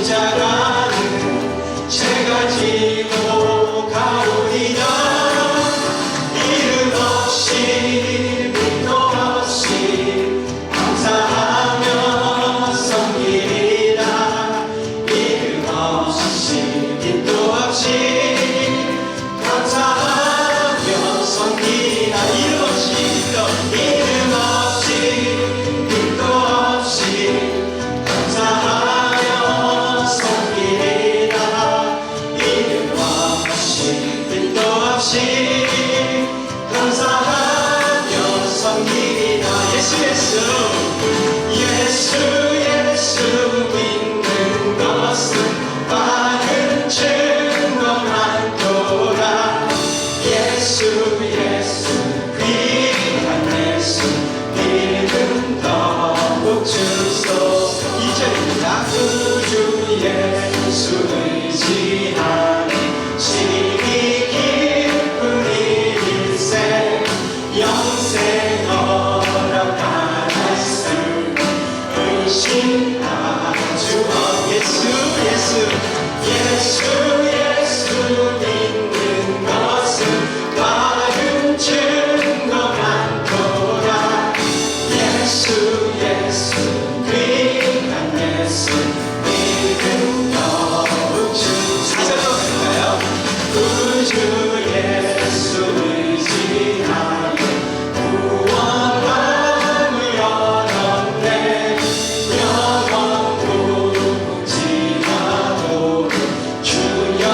십자가는 제가 지고 가오리라. 이름 없이 빛도 없이 감사하며 섬기리라. 이름 없이 빛도 없이 감사하며 섬기리라. 이름 없이 빛도 없이 감사하며 섬기리라. 이름 없이 빛도 없이 감사하며 섬기리라. 예수 예수 예수 예수 믿는 것은 바른 증거 많도다. 예수 예수 귀한 예수 믿음 더욱 주소서. 2절입니다. 구주 예수 의지하니 심히 기쁜 일생 영생 허락하였으니 의심하주 예수 예수 예수 예수 믿는 것은 바른 증거 많도다. 예수 예수 귀한 예수 믿음 더욱 주소서. 구주 예수 의지하여 구원함을 얻었네. 영원 무궁지나도록 주여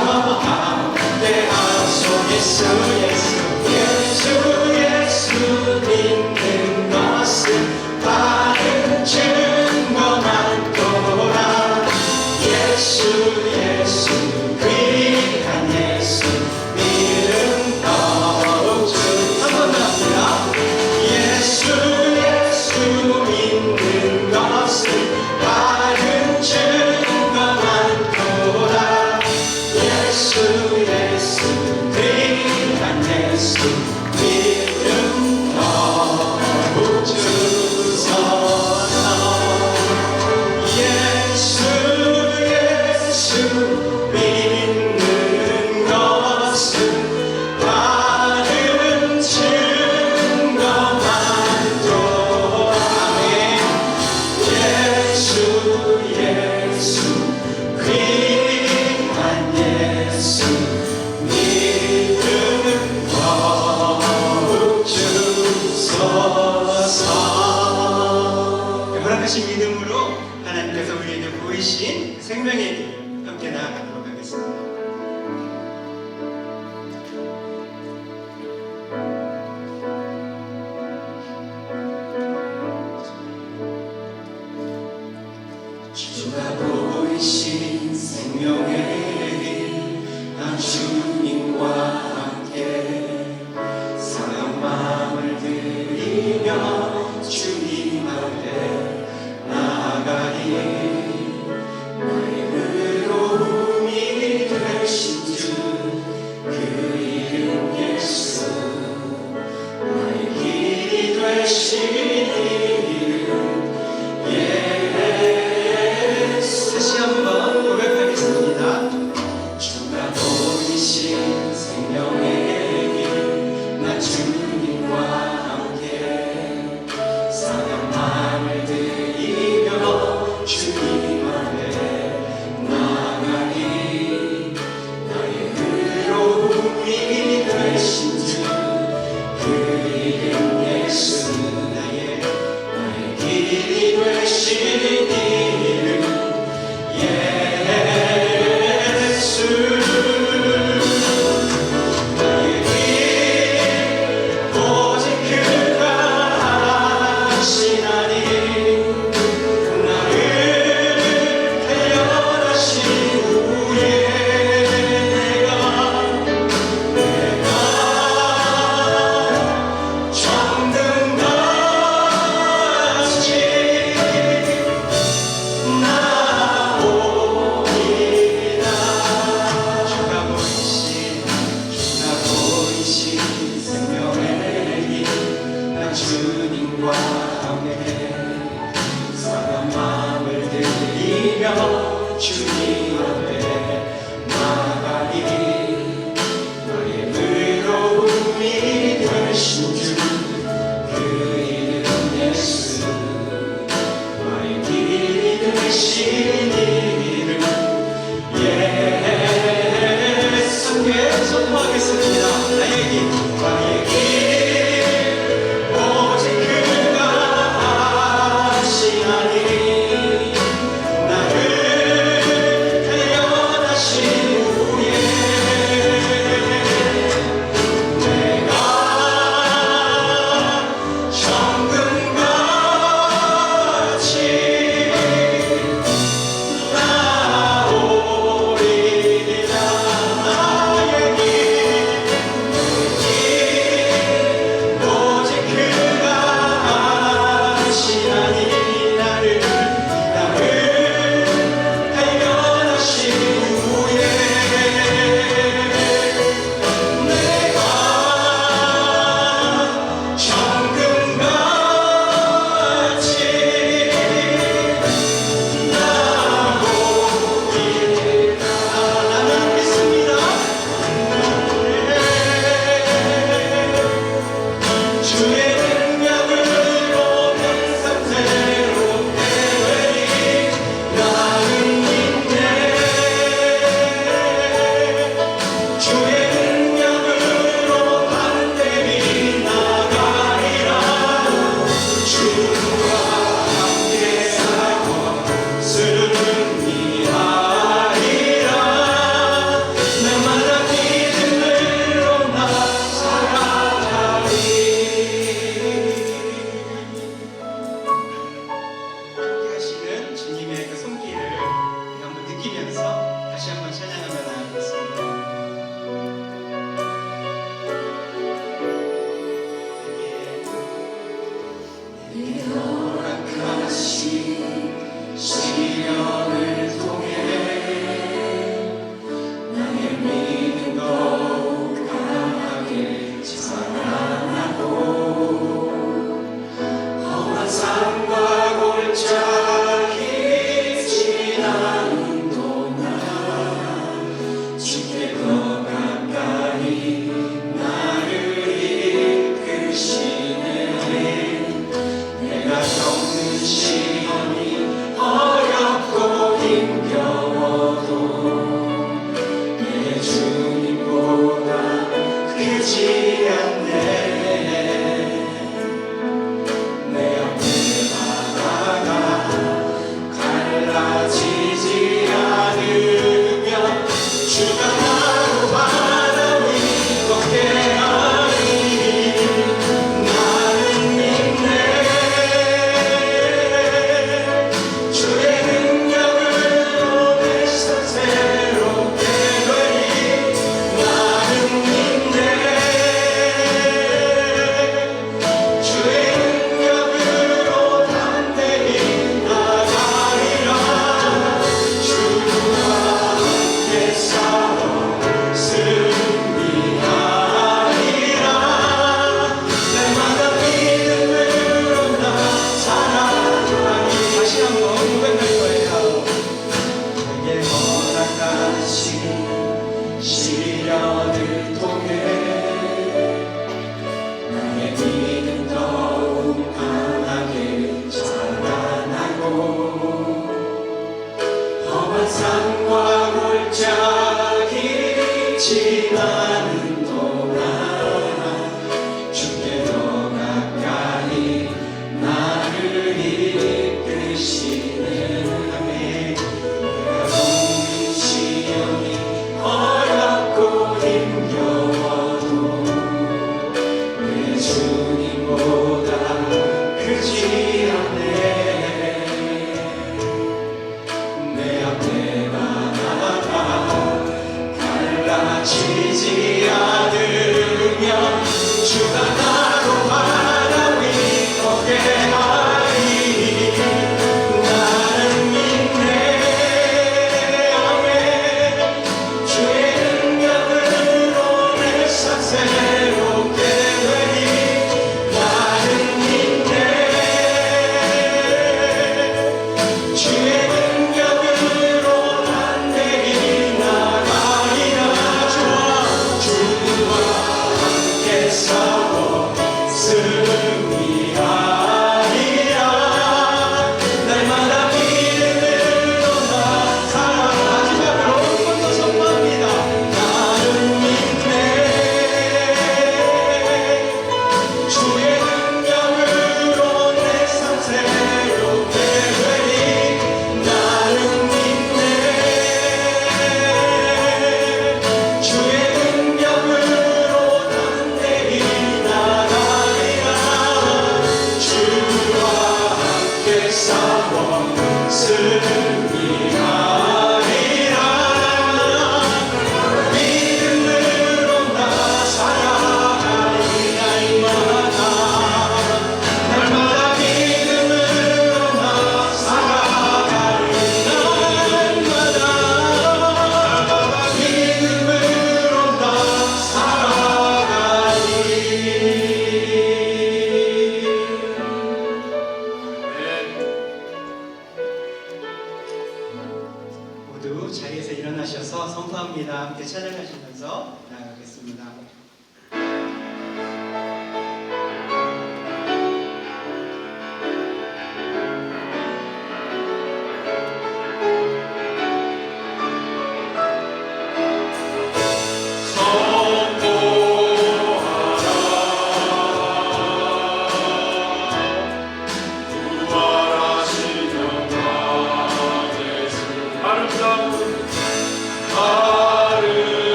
함께하소. 예수 예수 예수 예수 믿는 것은 바른 증거 많도다. 예수 예수 귀한 예수 믿음 더욱 주. 한 번 더 합니다. 예수 예수 믿는 것은 바른 증거 많도다. 예수 예수 귀한 예수 믿음 더욱 주소서. 예수 예수 믿는 것은 바른 증거 많도다. 예수 예수 귀한 예수 믿음 더욱 주소서. 허락하신 믿음으로 하나님께서 우리에게 보이신 생명의 길 함께 나아가도록 하겠습니다. 주가 보이신 생명의 길, 난 주님과 함께 사랑 마음을 드리며 주님 앞에 나아가리. 나의 의로움이 되신 주 그 이름 예수, 나의 길이 되신 이름 예수. 다시 한번 고백하겠습니다. 주님 앞에 나가리 너의 의로움이 되신 주 그 이름 예수 너의 길이 되신 이름 예수께 선포하겠습니다. 나의 길 오직 그가 하시나니 나를 태어나신 후에 내가 정금같이 나오리라. 나의 길 오직 그가 하시나니 나를 태어나신 후에 내가 정금같이 나오리라. 나는 믿습니다. 주의 능력으로 평생 새롭게 되리. 나는 믿네. 주의 능력으로 담대히 나가리라. 주와 함께 살고 승리하리라. 날마다 믿음으로 나 살아가리. 함께 하시는 주님의 그 손길을 우리 한번 느끼면서 다시 한번 찬양하며 나아가겠습니다. 내게 허락하신 시련을 통해 나의 믿음 더욱 강하게 자라나고 험한 산과 골짜기 지나는 동안 주께 더 가까이 나를 이끄시네. 내가 겪는 시험이 어렵고 힘겨워도 내 주님보다 크지 않네. 내 앞에 바다가 갈라지지 않으면 주가 나로 바다 위 걷게 하리. 나는 믿네. 주의 능력으로 내 삶 새롭게 되리. 나는 믿네. 주의 능력으로 담대히 나가리라. 주와 함께 싸워 승리하리라. 날마다 믿음으로 나 살아가리. 다시 한번 고백할 거예요. 내게 허락하신 시련을 통해 나의 믿음 더욱 강하게 자라나고 험한 산과 골짜기 지나는 동안 주께 더 가까이 나를 이끄시네. 아멘. 내가 겪는 시험이 어렵고 힘겨워도 내 주님보다 크지 않네. 내 앞에 바다가 갈라지지 않으면 주가 나로 바다 위 걷게 하리. 나는 믿네. 아멘. 주의 능력으로 내 삶 새롭게 되리. 나는 믿네. 주의 능력으로 모두 자리에서 일어나셔서 선포합니다. 함께 찬양하시면서 나아가겠습니다.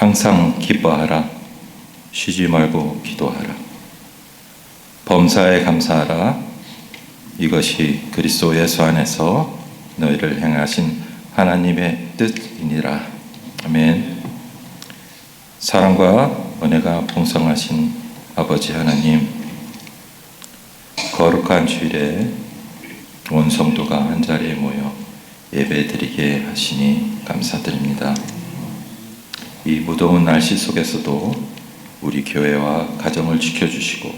항상 기뻐하라. 쉬지 말고 기도하라. 범사에 감사하라. 이것이 그리스도 예수 안에서 너희를 행하신 하나님의 뜻이니라. 아멘. 사랑과 은혜가 풍성하신 아버지 하나님, 거룩한 주일에 온 성도가 한자리에 모여 예배드리게 하시니 감사드립니다. 이 무더운 날씨 속에서도 우리 교회와 가정을 지켜주시고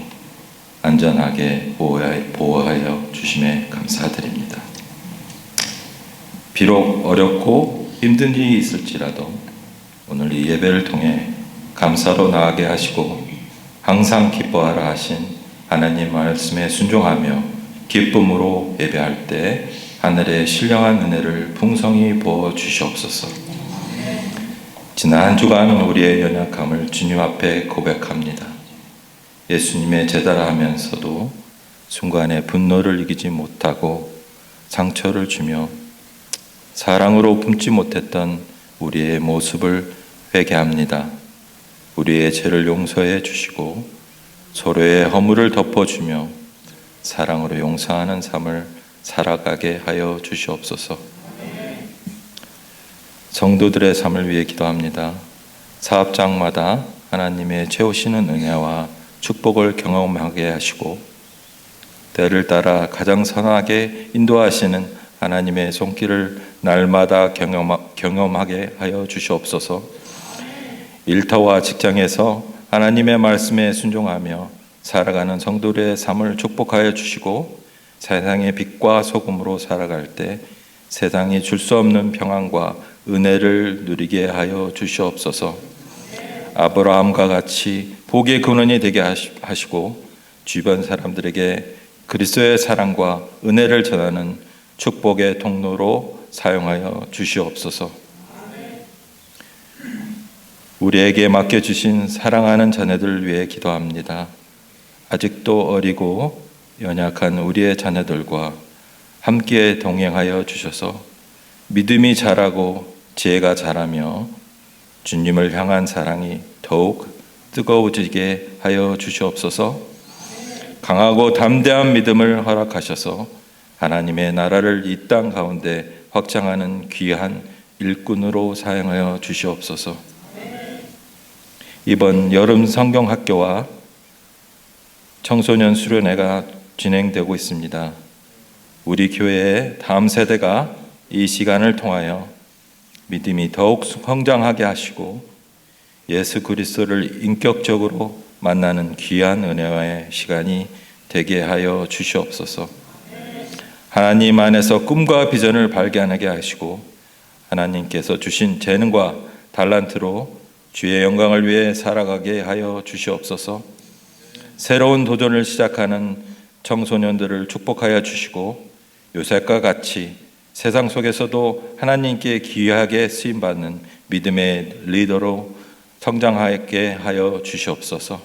안전하게 보호하여 주심에 감사드립니다. 비록 어렵고 힘든 일이 있을지라도 오늘 이 예배를 통해 감사로 나아가게 하시고 항상 기뻐하라 하신 하나님 말씀에 순종하며 기쁨으로 예배할 때 하늘의 신령한 은혜를 풍성히 부어 주시옵소서. 지난 한 주간 우리의 연약함을 주님 앞에 고백합니다. 예수님의 제자라 하면서도 순간에 분노를 이기지 못하고 상처를 주며 사랑으로 품지 못했던 우리의 모습을 회개합니다. 우리의 죄를 용서해 주시고 서로의 허물을 덮어주며 사랑으로 용서하는 삶을 살아가게 하여 주시옵소서. 성도들의 삶을 위해 기도합니다. 사업장마다 하나님의 채우시는 은혜와 축복을 경험하게 하시고 때를 따라 가장 선하게 인도하시는 하나님의 손길을 날마다 경험하게 하여 주시옵소서. 일터와 직장에서 하나님의 말씀에 순종하며 살아가는 성도들의 삶을 축복하여 주시고 세상의 빛과 소금으로 살아갈 때 세상이 줄 수 없는 평안과 은혜를 누리게 하여 주시옵소서. 아브라함과 같이 복의 근원이 되게 하시고 주변 사람들에게 그리스도의 사랑과 은혜를 전하는 축복의 통로로 사용하여 주시옵소서. 우리에게 맡겨주신 사랑하는 자녀들을 위해 기도합니다. 아직도 어리고 연약한 우리의 자녀들과 함께 동행하여 주셔서 믿음이 자라고 지혜가 자라며 주님을 향한 사랑이 더욱 뜨거워지게 하여 주시옵소서. 강하고 담대한 믿음을 허락하셔서 하나님의 나라를 이 땅 가운데 확장하는 귀한 일꾼으로 사용하여 주시옵소서. 이번 여름 성경학교와 청소년 수련회가 진행되고 있습니다. 우리 교회의 다음 세대가 이 시간을 통하여 믿음이 더욱 성장하게 하시고 예수 그리스도를 인격적으로 만나는 귀한 은혜와의 시간이 되게 하여 주시옵소서. 하나님 안에서 꿈과 비전을 발견하게 하시고 하나님께서 주신 재능과 달란트로 주의 영광을 위해 살아가게 하여 주시옵소서. 새로운 도전을 시작하는 청소년들을 축복하여 주시고 요셉과 같이 세상 속에서도 하나님께 귀하게 쓰임받는 믿음의 리더로 성장하게 하여 주시옵소서.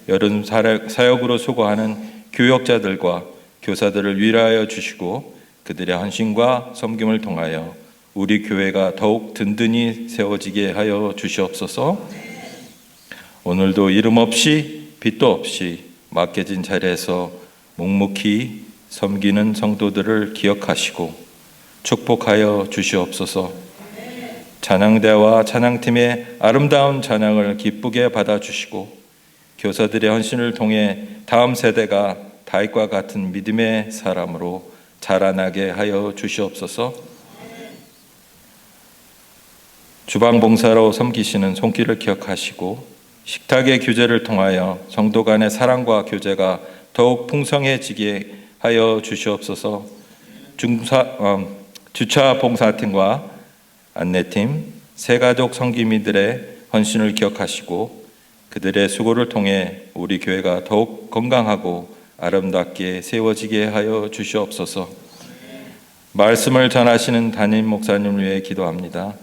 여름 사역으로 수고하는 교역자들과 교사들을 위로하여 주시고 그들의 헌신과 섬김을 통하여 우리 교회가 더욱 든든히 세워지게 하여 주시옵소서. 오늘도 이름 없이 빛도 없이 맡겨진 자리에서 묵묵히 섬기는 성도들을 기억하시고 축복하여 주시옵소서. 찬양대와 찬양팀의 아름다운 찬양을 기쁘게 받아주시고 교사들의 헌신을 통해 다음 세대가 다윗과 같은 믿음의 사람으로 자라나게 하여 주시옵소서. 주방봉사로 섬기시는 손길을 기억하시고 식탁의 교제를 통하여 성도 간의 사랑과 교제가 더욱 풍성해지게 하여 주시옵소서. 주차 봉사팀과 안내팀, 새가족 성기민들의 헌신을 기억하시고 그들의 수고를 통해 우리 교회가 더욱 건강하고 아름답게 세워지게 하여 주시옵소서. 말씀을 전하시는 담임 목사님을 위해 기도합니다.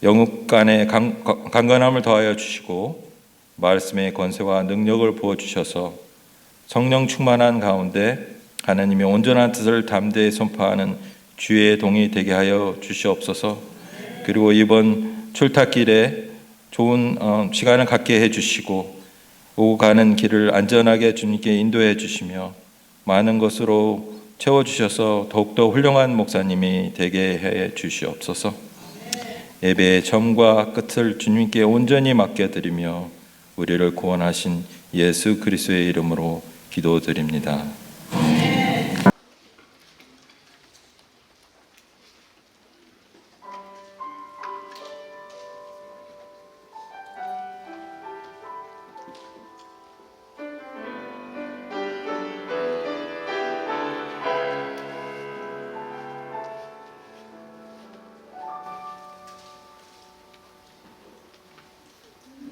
영육 간의 강건함을 더하여 주시고 말씀의 권세와 능력을 부어주셔서 성령 충만한 가운데 하나님의 온전한 뜻을 담대히 선포하는 주의 동이 되게 하여 주시옵소서. 그리고 이번 출타길에 좋은 시간을 갖게 해주시고 오고 가는 길을 안전하게 주님께 인도해 주시며 많은 것으로 채워주셔서 더욱더 훌륭한 목사님이 되게 해 주시옵소서. 예배의 처음과 끝을 주님께 온전히 맡겨드리며 우리를 구원하신 예수 그리스도의 이름으로 기도드립니다.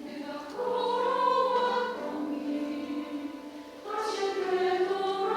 내가 걸어왔던 길 다시 되돌아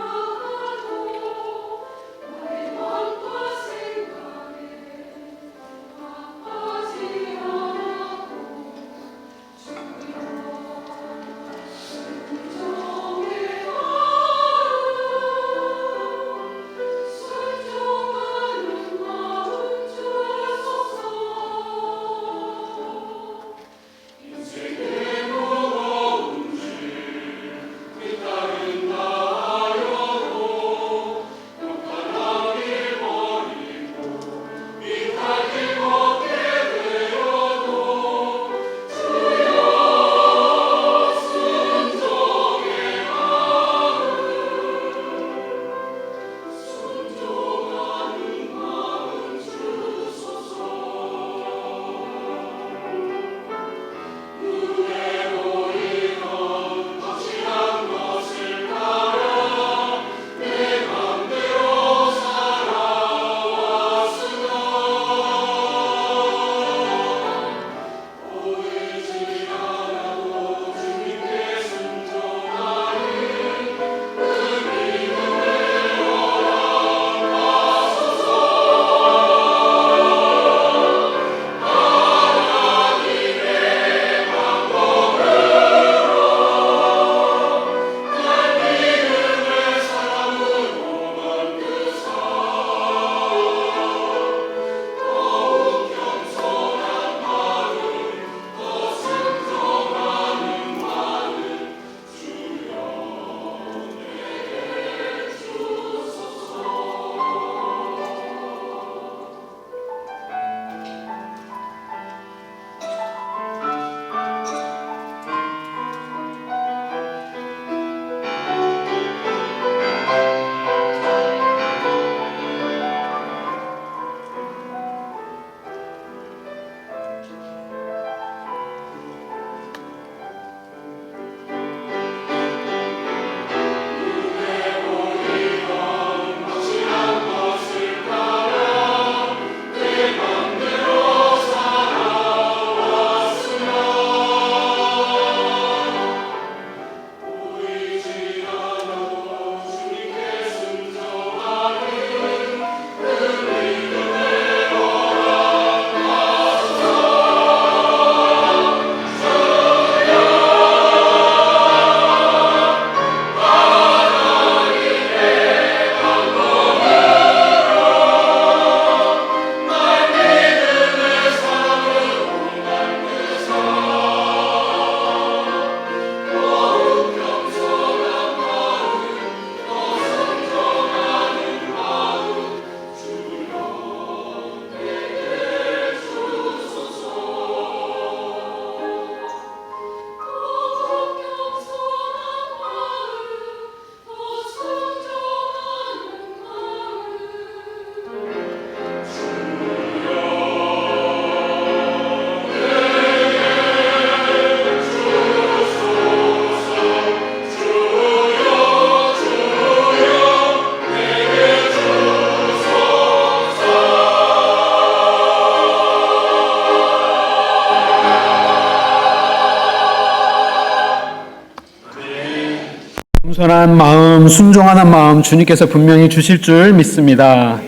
겸손한 마음, 순종하는 마음 주님께서 분명히 주실 줄 믿습니다.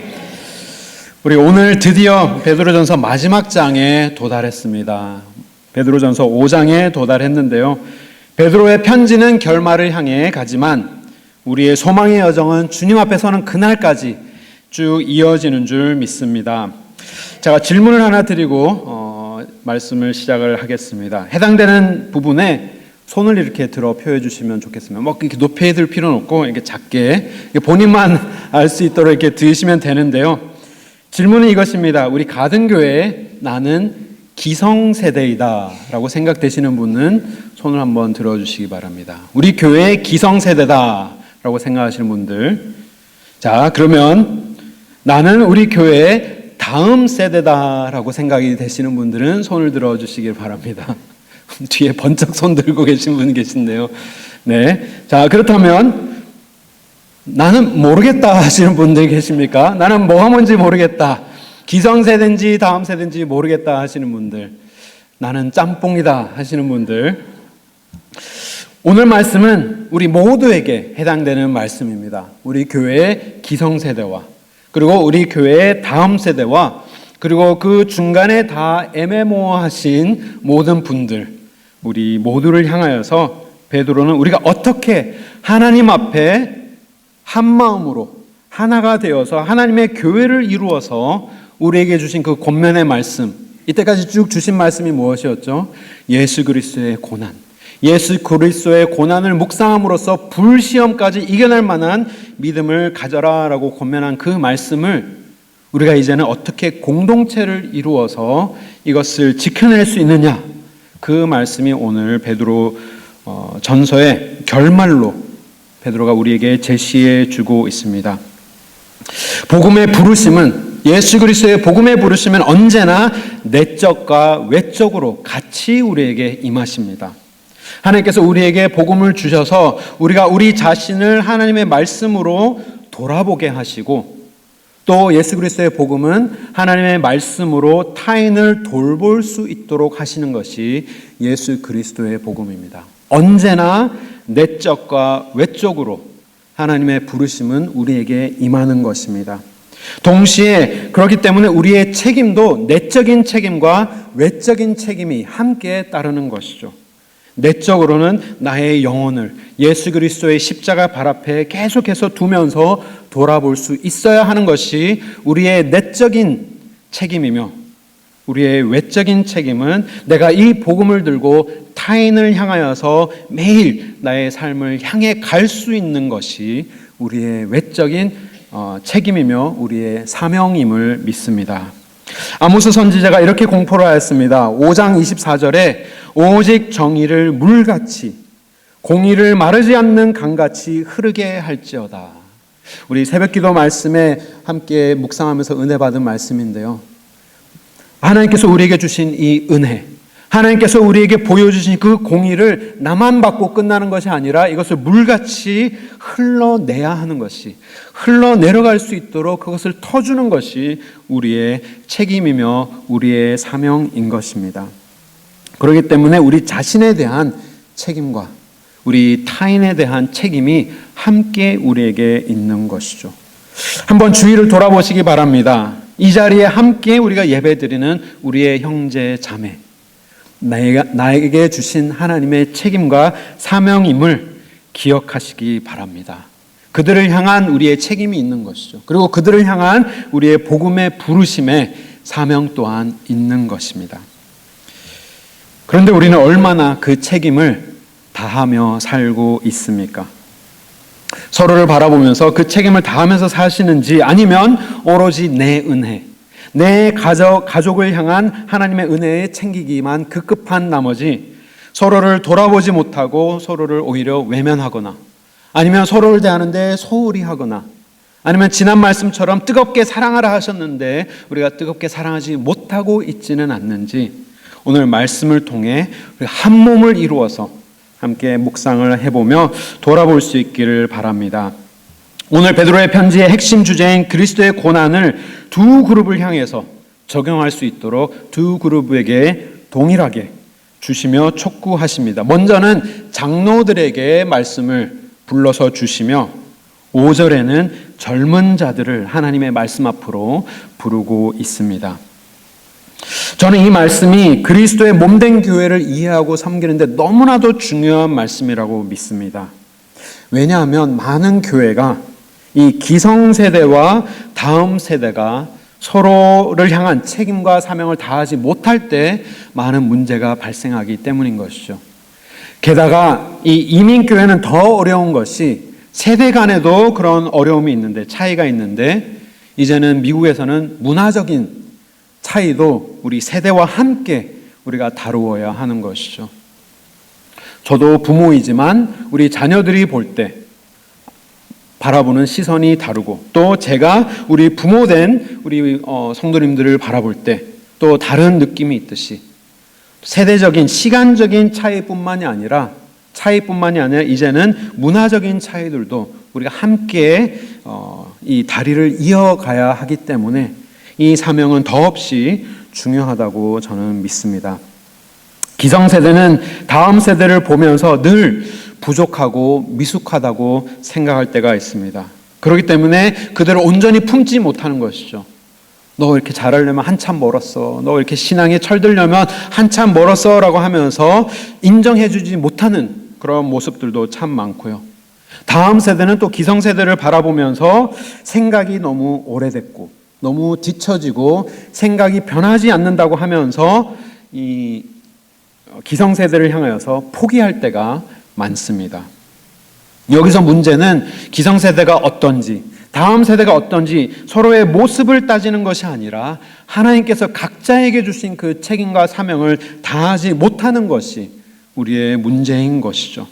우리 오늘 드디어 베드로전서 마지막 장에 도달했습니다. 베드로전서 5장에 도달했는데요. 베드로의 편지는 결말을 향해 가지만 우리의 소망의 여정은 주님 앞에 서는 그날까지 쭉 이어지는 줄 믿습니다. 제가 질문을 하나 드리고 말씀을 시작을 하겠습니다. 해당되는 부분에 손을 이렇게 들어 표해 주시면 좋겠습니다. 뭐 이렇게 높이 들 필요는 없고 이렇게 작게 본인만 알 수 있도록 이렇게 드시면 되는데요. 질문은 이것입니다. 우리 가든교회에 나는 기성세대이다라고 생각되시는 분은 손을 한번 들어주시기 바랍니다. 우리 교회의 기성세대다라고 생각하시는 분들. 자, 그러면 나는 우리 교회의 다음 세대다라고 생각이 되시는 분들은 손을 들어주시길 바랍니다. 뒤에 번쩍 손 들고 계신 분 계신데요. 네. 자, 그렇다면 나는 모르겠다 하시는 분들 계십니까? 나는 뭐가 뭔지 모르겠다. 기성세대인지 다음 세대인지 모르겠다 하시는 분들. 나는 짬뽕이다 하시는 분들. 오늘 말씀은 우리 모두에게 해당되는 말씀입니다. 우리 교회의 기성세대와 그리고 우리 교회의 다음 세대와 그리고 그 중간에 다 애매모호하신 모든 분들, 우리 모두를 향하여서 베드로는 우리가 어떻게 하나님 앞에 한 마음으로 하나가 되어서 하나님의 교회를 이루어서 우리에게 주신 그 권면의 말씀, 이때까지 쭉 주신 말씀이 무엇이었죠? 예수 그리스도의 고난, 예수 그리스도의 고난을 묵상함으로써 불시험까지 이겨낼 만한 믿음을 가져라라고 권면한 그 말씀을 우리가 이제는 어떻게 공동체를 이루어서 이것을 지켜낼 수 있느냐, 그 말씀이 오늘 베드로 전서의 결말로 베드로가 우리에게 제시해 주고 있습니다. 복음의 부르심은, 예수 그리스도의 복음의 부르심은 언제나 내적과 외적으로 같이 우리에게 임하십니다. 하나님께서 우리에게 복음을 주셔서 우리가 우리 자신을 하나님의 말씀으로 돌아보게 하시고, 또 예수 그리스도의 복음은 하나님의 말씀으로 타인을 돌볼 수 있도록 하시는 것이 예수 그리스도의 복음입니다. 언제나 내적과 외적으로 하나님의 부르심은 우리에게 임하는 것입니다. 동시에 그렇기 때문에 우리의 책임도 내적인 책임과 외적인 책임이 함께 따르는 것이죠. 내적으로는 나의 영혼을 예수 그리스도의 십자가 발 앞에 계속해서 두면서 돌아볼 수 있어야 하는 것이 우리의 내적인 책임이며, 우리의 외적인 책임은 내가 이 복음을 들고 타인을 향하여서 매일 나의 삶을 향해 갈 수 있는 것이 우리의 외적인 책임이며 우리의 사명임을 믿습니다. 아모스 선지자가 이렇게 공포를 하였습니다. 5장 24절에 오직 정의를 물같이 공의를 마르지 않는 강같이 흐르게 할지어다. 우리 새벽기도 말씀에 함께 묵상하면서 은혜 받은 말씀인데요. 하나님께서 우리에게 주신 이 은혜, 하나님께서 우리에게 보여주신 그 공의를 나만 받고 끝나는 것이 아니라 이것을 물같이 흘러내야 하는 것이, 흘러내려갈 수 있도록 그것을 터주는 것이 우리의 책임이며 우리의 사명인 것입니다. 그렇기 때문에 우리 자신에 대한 책임과 우리 타인에 대한 책임이 함께 우리에게 있는 것이죠. 한번 주위를 돌아보시기 바랍니다. 이 자리에 함께 우리가 예배드리는 우리의 형제 자매, 나에게 주신 하나님의 책임과 사명임을 기억하시기 바랍니다. 그들을 향한 우리의 책임이 있는 것이죠. 그리고 그들을 향한 우리의 복음의 부르심의 사명 또한 있는 것입니다. 그런데 우리는 얼마나 그 책임을 다하며 살고 있습니까? 서로를 바라보면서 그 책임을 다하면서 사시는지, 아니면 오로지 내 은혜, 내 가족을 향한 하나님의 은혜에 챙기기만 급급한 나머지 서로를 돌아보지 못하고 서로를 오히려 외면하거나, 아니면 서로를 대하는데 소홀히 하거나, 아니면 지난 말씀처럼 뜨겁게 사랑하라 하셨는데 우리가 뜨겁게 사랑하지 못하고 있지는 않는지, 오늘 말씀을 통해 한 몸을 이루어서 함께 묵상을 해보며 돌아볼 수 있기를 바랍니다. 오늘 베드로의 편지의 핵심 주제인 그리스도의 고난을 두 그룹을 향해서 적용할 수 있도록 두 그룹에게 동일하게 주시며 촉구하십니다. 먼저는 장로들에게 말씀을 불러서 주시며 5절에는 젊은 자들을 하나님의 말씀 앞으로 부르고 있습니다. 저는 이 말씀이 그리스도의 몸된 교회를 이해하고 섬기는데 너무나도 중요한 말씀이라고 믿습니다. 왜냐하면 많은 교회가 이 기성세대와 다음 세대가 서로를 향한 책임과 사명을 다하지 못할 때 많은 문제가 발생하기 때문인 것이죠. 게다가 이 이민교회는 더 어려운 것이 세대 간에도 그런 어려움이 있는데, 차이가 있는데, 이제는 미국에서는 문화적인 차이도 우리 세대와 함께 우리가 다루어야 하는 것이죠. 저도 부모이지만 우리 자녀들이 볼 때 바라보는 시선이 다르고, 또 제가 우리 부모된 우리 성도님들을 바라볼 때 또 다른 느낌이 있듯이 세대적인 시간적인 차이뿐만이 아니라 이제는 문화적인 차이들도 우리가 함께 이 다리를 이어가야 하기 때문에 이 사명은 더없이 중요하다고 저는 믿습니다. 기성세대는 다음 세대를 보면서 늘 부족하고 미숙하다고 생각할 때가 있습니다. 그렇기 때문에 그들을 온전히 품지 못하는 것이죠. 너 이렇게 잘하려면 한참 멀었어. 너 이렇게 신앙에 철들려면 한참 멀었어 라고 하면서 인정해주지 못하는 그런 모습들도 참 많고요. 다음 세대는 또 기성세대를 바라보면서 생각이 너무 오래됐고 너무 뒤처지고 생각이 변하지 않는다고 하면서 이 기성세대를 향하여서 포기할 때가 많습니다. 여기서 문제는 기성세대가 어떤지, 다음 세대가 어떤지 서로의 모습을 따지는 것이 아니라 하나님께서 각자에게 주신 그 책임과 사명을 다하지 못하는 것이 우리의 문제인 것이죠.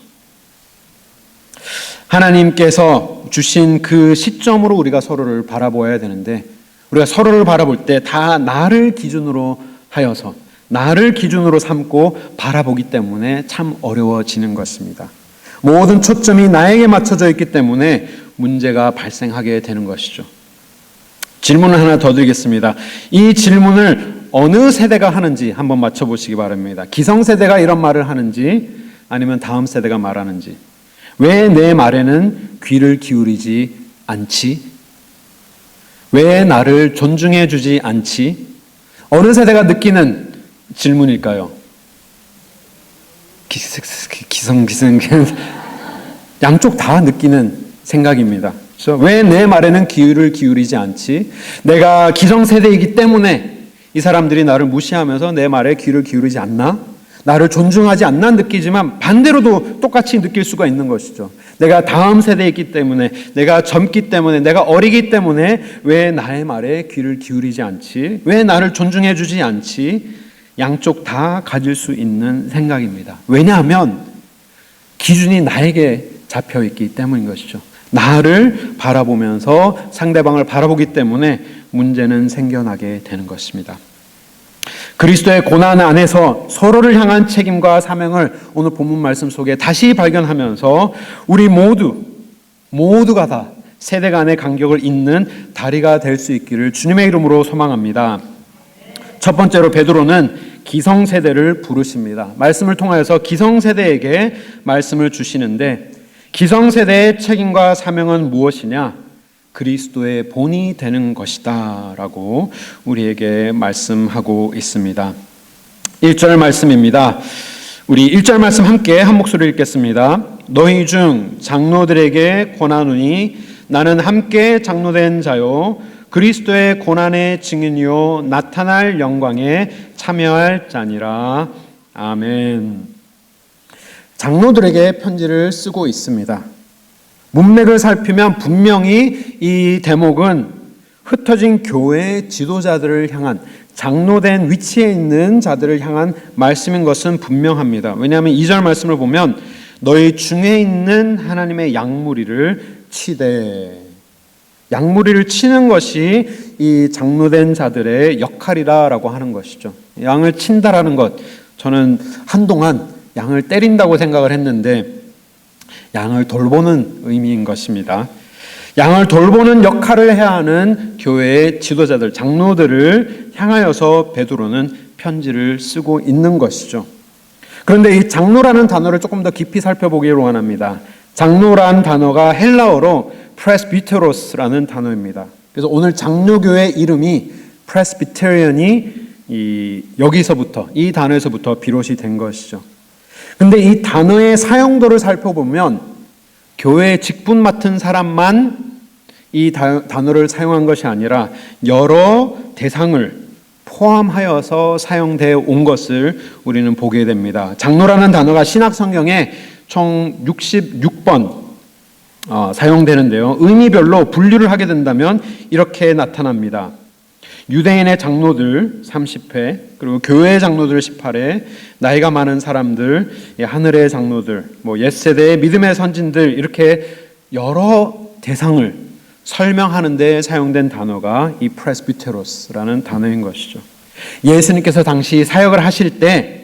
하나님께서 주신 그 시점으로 우리가 서로를 바라보아야 되는데, 우리가 서로를 바라볼 때 다 나를 기준으로 하여서 나를 기준으로 삼고 바라보기 때문에 참 어려워지는 것입니다. 모든 초점이 나에게 맞춰져 있기 때문에 문제가 발생하게 되는 것이죠. 질문을 하나 더 드리겠습니다. 이 질문을 어느 세대가 하는지 한번 맞춰보시기 바랍니다. 기성세대가 이런 말을 하는지 아니면 다음 세대가 말하는지. 왜 내 말에는 귀를 기울이지 않지? 왜 나를 존중해 주지 않지? 어느 세대가 느끼는 질문일까요? 기성 양쪽 다 느끼는 생각입니다. 그래서 왜 내 말에는 귀를 기울이지 않지? 내가 기성세대이기 때문에 이 사람들이 나를 무시하면서 내 말에 귀를 기울이지 않나? 나를 존중하지 않나 느끼지만 반대로도 똑같이 느낄 수가 있는 것이죠. 내가 다음 세대이기 때문에, 내가 젊기 때문에, 내가 어리기 때문에 왜 나의 말에 귀를 기울이지 않지? 왜 나를 존중해 주지 않지? 양쪽 다 가질 수 있는 생각입니다. 왜냐하면 기준이 나에게 잡혀 있기 때문인 것이죠. 나를 바라보면서 상대방을 바라보기 때문에 문제는 생겨나게 되는 것입니다. 그리스도의 고난 안에서 서로를 향한 책임과 사명을 오늘 본문 말씀 속에 다시 발견하면서 우리 모두가 다 세대 간의 간격을 잇는 다리가 될 수 있기를 주님의 이름으로 소망합니다. 첫 번째로 베드로는 기성세대를 부르십니다. 말씀을 통하여서 기성세대에게 말씀을 주시는데, 기성세대의 책임과 사명은 무엇이냐? 그리스도의 본이 되는 것이다 라고 우리에게 말씀하고 있습니다. 1절 말씀입니다. 우리 1절 말씀 함께 한 목소리 읽겠습니다. 너희 중 장로들에게 권하노니 나는 함께 장로된 자요 그리스도의 고난의 증인이요 나타날 영광에 참여할 자니라. 아멘. 장로들에게 편지를 쓰고 있습니다. 문맥을 살피면 분명히 이 대목은 흩어진 교회 지도자들을 향한, 장로된 위치에 있는 자들을 향한 말씀인 것은 분명합니다. 왜냐하면 2절 말씀을 보면 너희 중에 있는 하나님의 양무리를 치되, 양무리를 치는 것이 이 장로된 자들의 역할이라고 하는 것이죠. 양을 친다라는 것, 저는 한동안 양을 때린다고 생각을 했는데 양을 돌보는 의미인 것입니다. 양을 돌보는 역할을 해야 하는 교회의 지도자들, 장로들을 향하여서 베드로는 편지를 쓰고 있는 것이죠. 그런데 이 장로라는 단어를 조금 더 깊이 살펴보기를 원합니다. 장로란 단어가 헬라어로 프레스비테로스라는 단어입니다. 그래서 오늘 장로교회 이름이 프레스비테리언이 여기서부터, 이 단어에서부터 비롯이 된 것이죠. 근데 이 단어의 사용도를 살펴보면 교회에 직분 맡은 사람만 이 단어를 사용한 것이 아니라 여러 대상을 포함하여서 사용되어 온 것을 우리는 보게 됩니다. 장로라는 단어가 신약 성경에 총 66번 사용되는데요. 의미별로 분류를 하게 된다면 이렇게 나타납니다. 유대인의 장로들 30회, 그리고 교회의 장로들 18회, 나이가 많은 사람들, 하늘의 장로들, 옛세대의 믿음의 선진들, 이렇게 여러 대상을 설명하는 데 사용된 단어가 이 프레스비테로스라는 단어인 것이죠. 예수님께서 당시 사역을 하실 때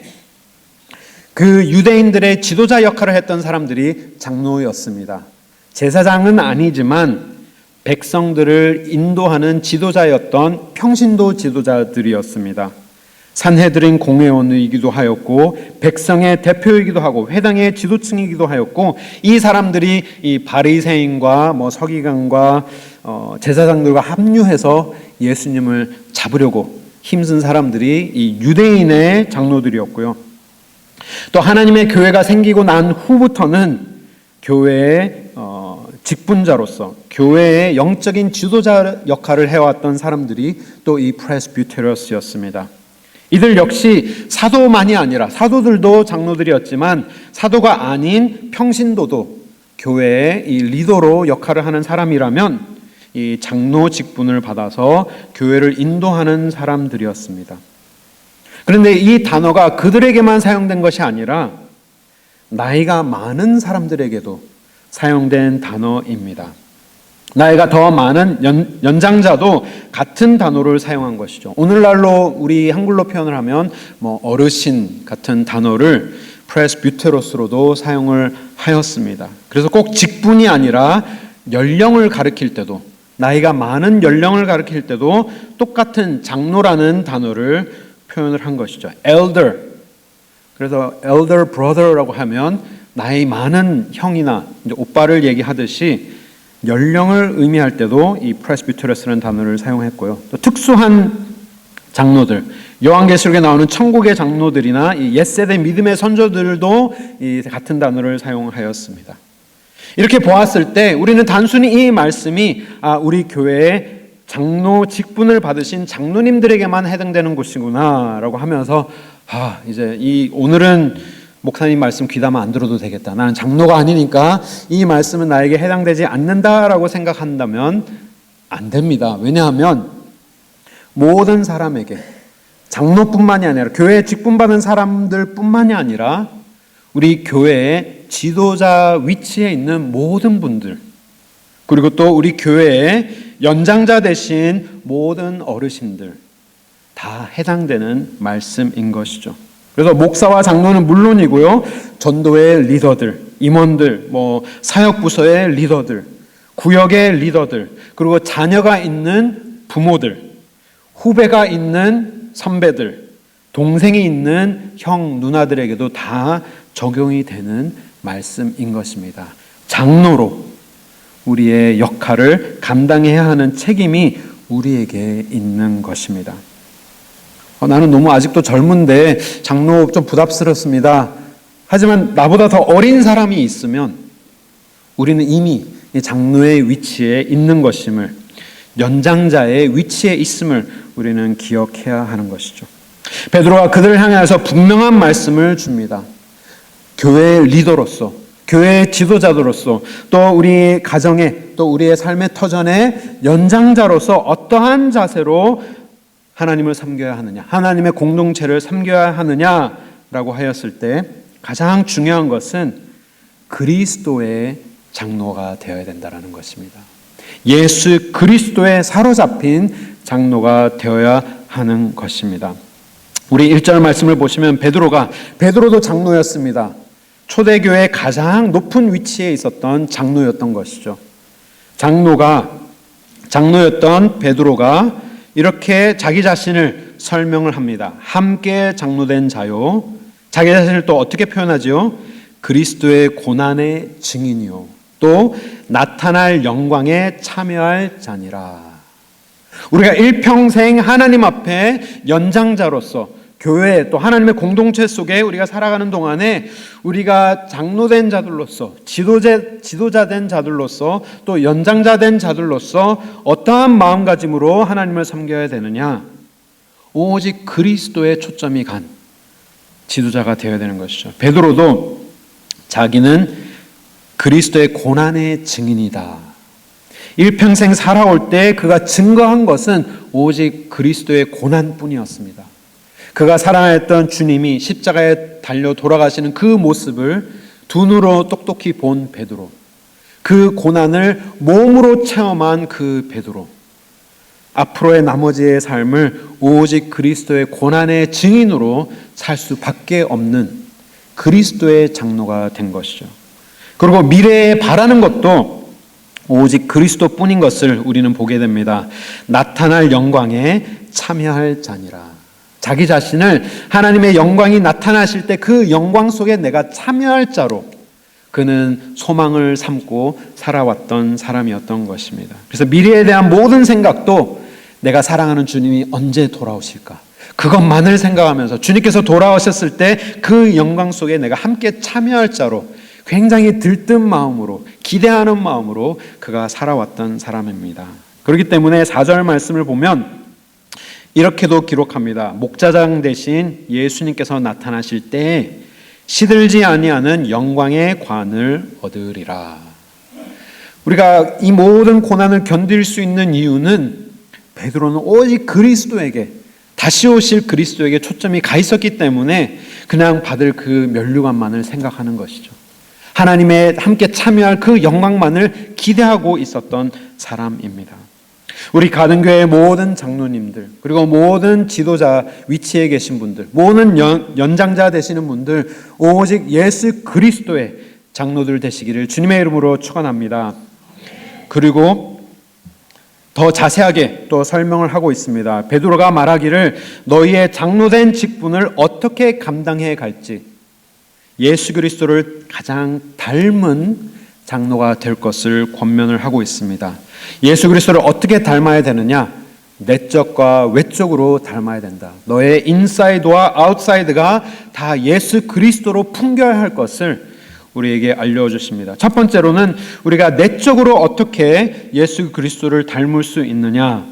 그 유대인들의 지도자 역할을 했던 사람들이 장로였습니다. 제사장은 아니지만 백성들을 인도하는 지도자였던 평신도 지도자들이었습니다. 산헤드린 공회원이기도 하였고 백성의 대표이기도 하고 회당의 지도층이기도 하였고 이 사람들이 이 바리새인과 서기관과 제사장들과 합류해서 예수님을 잡으려고 힘쓴 사람들이 이 유대인의 장로들이었고요. 또 하나님의 교회가 생기고 난 후부터는 교회의 직분자로서 교회의 영적인 지도자 역할을 해왔던 사람들이 또 이 프레스비테로스였습니다. 이들 역시 사도만이 아니라 사도들도 장로들이었지만 사도가 아닌 평신도도 교회의 이 리더로 역할을 하는 사람이라면 이 장로 직분을 받아서 교회를 인도하는 사람들이었습니다. 그런데 이 단어가 그들에게만 사용된 것이 아니라 나이가 많은 사람들에게도 사용된 단어입니다. 나이가 더 많은 연장자도 같은 단어를 사용한 것이죠. 오늘날로 우리 한글로 표현을 하면 어르신 같은 단어를 프레스비테로스로도 사용을 하였습니다. 그래서 꼭 직분이 아니라 연령을 가리킬 때도, 나이가 많은 연령을 가리킬 때도 똑같은 장로라는 단어를 표현을 한 것이죠. elder. 그래서 elder brother라고 하면 나이 많은 형이나 이제 오빠를 얘기하듯이 연령을 의미할 때도 이 프레스비테로스라는 단어를 사용했고요. 또 특수한 장로들, 요한계시록에 나오는 천국의 장로들이나 이 옛세대 믿음의 선조들도 이 같은 단어를 사용하였습니다. 이렇게 보았을 때 우리는 단순히 이 말씀이 우리 교회에 장로 직분을 받으신 장로님들에게만 해당되는 것이구나라고 하면서 이제 오늘은 목사님 말씀 귀담아 안 들어도 되겠다. 나는 장로가 아니니까 이 말씀은 나에게 해당되지 않는다라고 생각한다면 안 됩니다. 왜냐하면 모든 사람에게 장로뿐만이 아니라 교회에 직분받은 사람들뿐만이 아니라 우리 교회의 지도자 위치에 있는 모든 분들, 그리고 또 우리 교회의 연장자 되신 모든 어르신들 다 해당되는 말씀인 것이죠. 그래서 목사와 장로는 물론이고요, 전도의 리더들, 임원들, 사역부서의 리더들, 구역의 리더들, 그리고 자녀가 있는 부모들, 후배가 있는 선배들, 동생이 있는 형, 누나들에게도 다 적용이 되는 말씀인 것입니다. 장로로 우리의 역할을 감당해야 하는 책임이 우리에게 있는 것입니다. 나는 너무 아직도 젊은데 장로 좀 부담스럽습니다. 하지만 나보다 더 어린 사람이 있으면 우리는 이미 장로의 위치에 있는 것임을, 연장자의 위치에 있음을 우리는 기억해야 하는 것이죠. 베드로가 그들을 향해서 분명한 말씀을 줍니다. 교회의 리더로서, 교회의 지도자로서, 또 우리 가정에, 또 우리의 삶의 터전의 연장자로서 어떠한 자세로 하나님을 섬겨야 하느냐, 하나님의 공동체를 섬겨야 하느냐라고 하였을 때 가장 중요한 것은 그리스도의 장로가 되어야 된다는 것입니다. 예수 그리스도에 사로잡힌 장로가 되어야 하는 것입니다. 우리 1절 말씀을 보시면 베드로도 장로였습니다. 초대교회의 가장 높은 위치에 있었던 장로였던 것이죠. 장로였던 베드로가 이렇게 자기 자신을 설명을 합니다. 함께 장로된 자요. 자기 자신을 또 어떻게 표현하지요? 그리스도의 고난의 증인이요 또 나타날 영광에 참여할 자니라. 우리가 일평생 하나님 앞에 연장자로서 교회 또 하나님의 공동체 속에 우리가 살아가는 동안에 우리가 장로된 자들로서 지도자된 자들로서 또 연장자된 자들로서 어떠한 마음가짐으로 하나님을 섬겨야 되느냐? 오직 그리스도의 초점이 간 지도자가 되어야 되는 것이죠. 베드로도 자기는 그리스도의 고난의 증인이다. 일평생 살아올 때 그가 증거한 것은 오직 그리스도의 고난뿐이었습니다. 그가 사랑했던 주님이 십자가에 달려 돌아가시는 그 모습을 두 눈으로 똑똑히 본 베드로, 그 고난을 몸으로 체험한 그 베드로, 앞으로의 나머지의 삶을 오직 그리스도의 고난의 증인으로 살 수밖에 없는 그리스도의 장로가 된 것이죠. 그리고 미래에 바라는 것도 오직 그리스도뿐인 것을 우리는 보게 됩니다. 나타날 영광에 참여할 자니라. 자기 자신을 하나님의 영광이 나타나실 때 그 영광 속에 내가 참여할 자로 그는 소망을 삼고 살아왔던 사람이었던 것입니다. 그래서 미래에 대한 모든 생각도 내가 사랑하는 주님이 언제 돌아오실까? 그것만을 생각하면서 주님께서 돌아오셨을 때 그 영광 속에 내가 함께 참여할 자로 굉장히 들뜬 마음으로 기대하는 마음으로 그가 살아왔던 사람입니다. 그렇기 때문에 4절 말씀을 보면 이렇게도 기록합니다. 목자장 대신 예수님께서 나타나실 때 시들지 아니하는 영광의 관을 얻으리라. 우리가 이 모든 고난을 견딜 수 있는 이유는 베드로는 오직 그리스도에게 다시 오실 그리스도에게 초점이 가 있었기 때문에 그냥 받을 그 면류관만을 생각하는 것이죠. 하나님의 함께 참여할 그 영광만을 기대하고 있었던 사람입니다. 우리 가든교회의 모든 장로님들 그리고 모든 지도자 위치에 계신 분들 모든 연장자 되시는 분들 오직 예수 그리스도의 장로들 되시기를 주님의 이름으로 축원합니다. 그리고 더 자세하게 또 설명을 하고 있습니다. 베드로가 말하기를 너희의 장로된 직분을 어떻게 감당해 갈지 예수 그리스도를 가장 닮은 장로가 될 것을 권면을 하고 있습니다. 예수 그리스도를 어떻게 닮아야 되느냐? 내적과 외적으로 닮아야 된다. 너의 인사이드와 아웃사이드가 다 예수 그리스도로 풍겨야 할 것을 우리에게 알려주십니다. 첫 번째로는 우리가 내적으로 어떻게 예수 그리스도를 닮을 수 있느냐?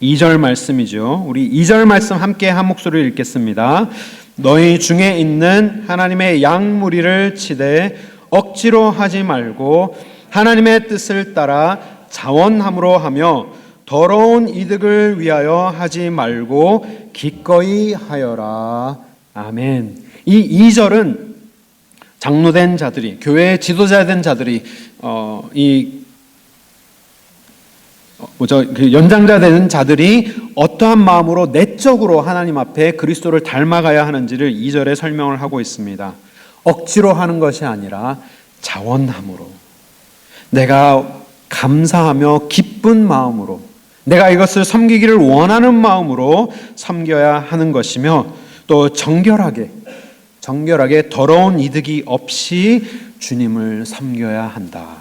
2절 말씀이죠. 우리 2절 말씀 함께 한 목소리를 읽겠습니다. 너희 중에 있는 하나님의 양무리를 치되 억지로 하지 말고 하나님의 뜻을 따라 자원함으로 하며 더러운 이득을 위하여 하지 말고 기꺼이 하여라. 아멘. 이 2절은 장로된 자들이 교회의 지도자 된 자들이 연장자 되는 자들이 어떠한 마음으로 내적으로 하나님 앞에 그리스도를 닮아가야 하는지를 2절에 설명을 하고 있습니다. 억지로 하는 것이 아니라 자원함으로 내가 감사하며 기쁜 마음으로 내가 이것을 섬기기를 원하는 마음으로 섬겨야 하는 것이며 또 정결하게 더러운 이득이 없이 주님을 섬겨야 한다.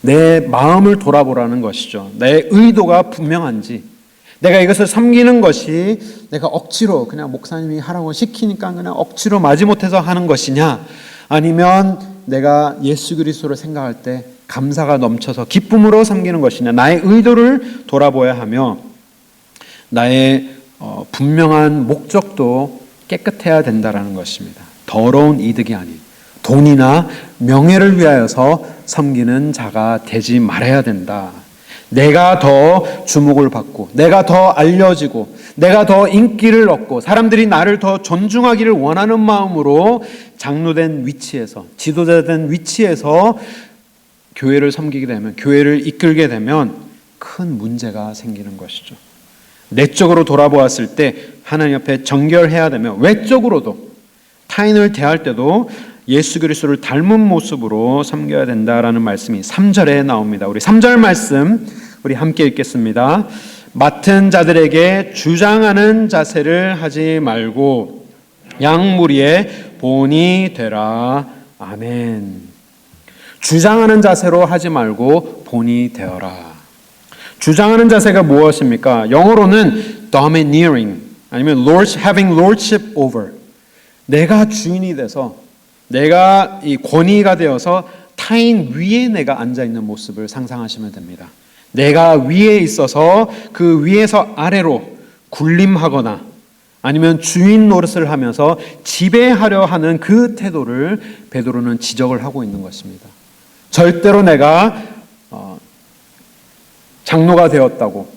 내 마음을 돌아보라는 것이죠. 내 의도가 분명한지 내가 이것을 섬기는 것이 내가 억지로 그냥 목사님이 하라고 시키니까 그냥 억지로 마지못해서 하는 것이냐 아니면 내가 예수 그리스도를 생각할 때 감사가 넘쳐서 기쁨으로 섬기는 것이냐 나의 의도를 돌아보아야 하며 나의 분명한 목적도 깨끗해야 된다라는 것입니다. 더러운 이득이 아닌 돈이나 명예를 위하여서 섬기는 자가 되지 말아야 된다. 내가 더 주목을 받고 내가 더 알려지고 내가 더 인기를 얻고 사람들이 나를 더 존중하기를 원하는 마음으로 장로된 위치에서 지도자된 위치에서 교회를 섬기게 되면 교회를 이끌게 되면 큰 문제가 생기는 것이죠. 내적으로 돌아보았을 때 하나님 앞에 정결해야 되며 외적으로도 타인을 대할 때도 예수 그리스도를 닮은 모습으로 섬겨야 된다라는 말씀이 3절에 나옵니다. 우리 3절 말씀 우리 함께 읽겠습니다. 맡은 자들에게 주장하는 자세를 하지 말고 양무리의 본이 되라. 아멘. 주장하는 자세로 하지 말고 본이 되어라. 주장하는 자세가 무엇입니까? 영어로는 domineering 아니면 having lordship over. 내가 주인이 돼서 내가 이 권위가 되어서 타인 위에 내가 앉아 있는 모습을 상상하시면 됩니다. 내가 위에 있어서 그 위에서 아래로 군림하거나 아니면 주인 노릇을 하면서 지배하려 하는 그 태도를 베드로는 지적을 하고 있는 것입니다. 절대로 내가 장로가 되었다고,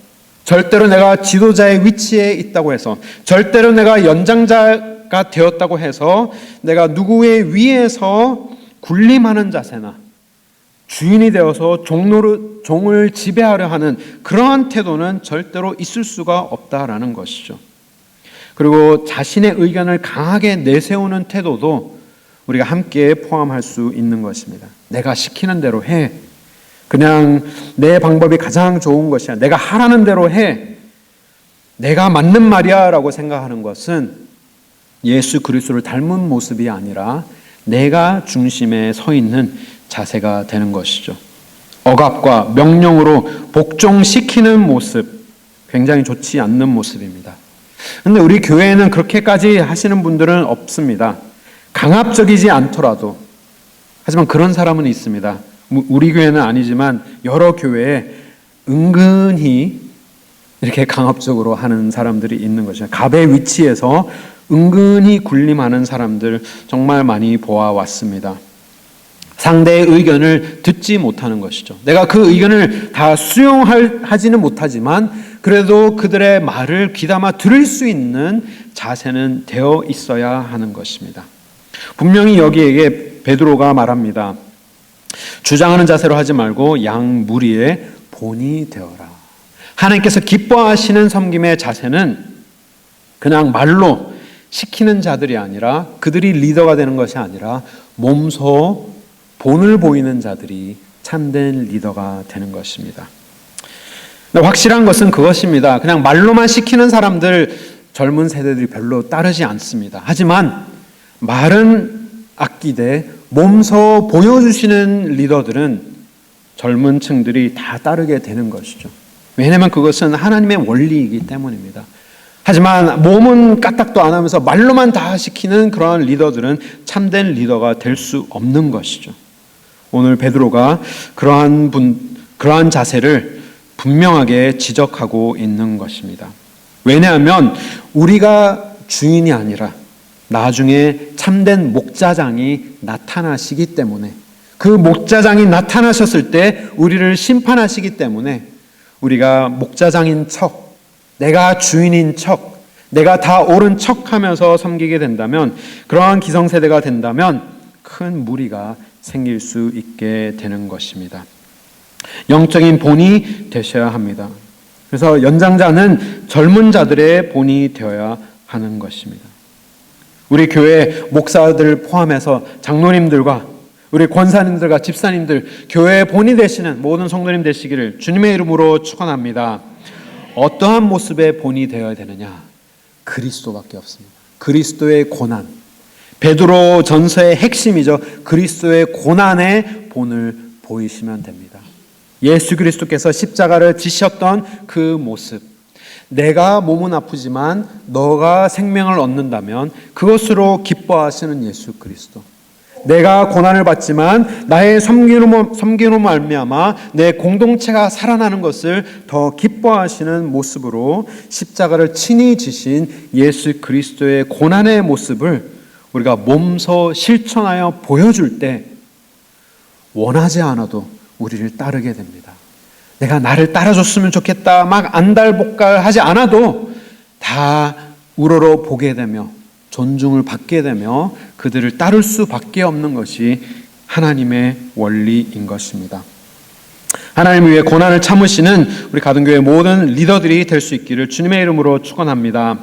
절대로 내가 지도자의 위치에 있다고 해서, 절대로 내가 연장자가 되었다고 해서 내가 누구의 위에서 군림하는 자세나 주인이 되어서 종을 지배하려 하는 그러한 태도는 절대로 있을 수가 없다라는 것이죠. 그리고 자신의 의견을 강하게 내세우는 태도도 우리가 함께 포함할 수 있는 것입니다. 내가 시키는 대로 해. 그냥 내 방법이 가장 좋은 것이야. 내가 하라는 대로 해. 내가 맞는 말이야 라고 생각하는 것은 예수 그리스도를 닮은 모습이 아니라 내가 중심에 서 있는 자세가 되는 것이죠. 억압과 명령으로 복종시키는 모습, 굉장히 좋지 않는 모습입니다. 그런데 우리 교회에는 그렇게까지 하시는 분들은 없습니다. 강압적이지 않더라도. 하지만 그런 사람은 있습니다. 우리 교회는 아니지만 여러 교회에 은근히 이렇게 강압적으로 하는 사람들이 있는 것이죠. 갑의 위치에서 은근히 군림하는 사람들 정말 많이 보아왔습니다. 상대의 의견을 듣지 못하는 것이죠. 내가 그 의견을 다 수용하지는 못하지만 그래도 그들의 말을 귀담아 들을 수 있는 자세는 되어 있어야 하는 것입니다. 분명히 여기에게 베드로가 말합니다. 주장하는 자세로 하지 말고 양 무리의 본이 되어라. 하나님께서 기뻐하시는 섬김의 자세는 그냥 말로 시키는 자들이 아니라 그들이 리더가 되는 것이 아니라 몸소 본을 보이는 자들이 참된 리더가 되는 것입니다. 확실한 것은 그것입니다. 그냥 말로만 시키는 사람들 젊은 세대들이 별로 따르지 않습니다. 하지만 말은 아끼되 몸소 보여주시는 리더들은 젊은 층들이 다 따르게 되는 것이죠. 왜냐하면 그것은 하나님의 원리이기 때문입니다. 하지만 몸은 까딱도 안 하면서 말로만 다 시키는 그러한 리더들은 참된 리더가 될 수 없는 것이죠. 오늘 베드로가 그러한 자세를 분명하게 지적하고 있는 것입니다. 왜냐하면 우리가 주인이 아니라 나중에 참된 목자장이 나타나시기 때문에, 그 목자장이 나타나셨을 때 우리를 심판하시기 때문에 우리가 목자장인 척, 내가 주인인 척, 내가 다 옳은 척하면서 섬기게 된다면, 그러한 기성세대가 된다면 큰 무리가 생길 수 있게 되는 것입니다. 영적인 본이 되셔야 합니다. 그래서 연장자는 젊은 자들의 본이 되어야 하는 것입니다. 우리 교회 목사들 포함해서 장로님들과 우리 권사님들과 집사님들, 교회의 본이 되시는 모든 성도님 되시기를 주님의 이름으로 축원합니다. 어떠한 모습의 본이 되어야 되느냐? 그리스도밖에 없습니다. 그리스도의 고난, 베드로 전서의 핵심이죠. 그리스도의 고난의 본을 보이시면 됩니다. 예수 그리스도께서 십자가를 지셨던 그 모습, 내가 몸은 아프지만 너가 생명을 얻는다면 그것으로 기뻐하시는 예수 그리스도, 내가 고난을 받지만 나의 섬김으로 말미암아 내 공동체가 살아나는 것을 더 기뻐하시는 모습으로 십자가를 친히 지신 예수 그리스도의 고난의 모습을 우리가 몸소 실천하여 보여줄 때 원하지 않아도 우리를 따르게 됩니다. 내가 나를 따라줬으면 좋겠다 막 안달복달 하지 않아도 다 우러러 보게 되며 존중을 받게 되며 그들을 따를 수밖에 없는 것이 하나님의 원리인 것입니다. 하나님을 위해 고난을 참으시는 우리 가든교회 모든 리더들이 될 수 있기를 주님의 이름으로 축원합니다.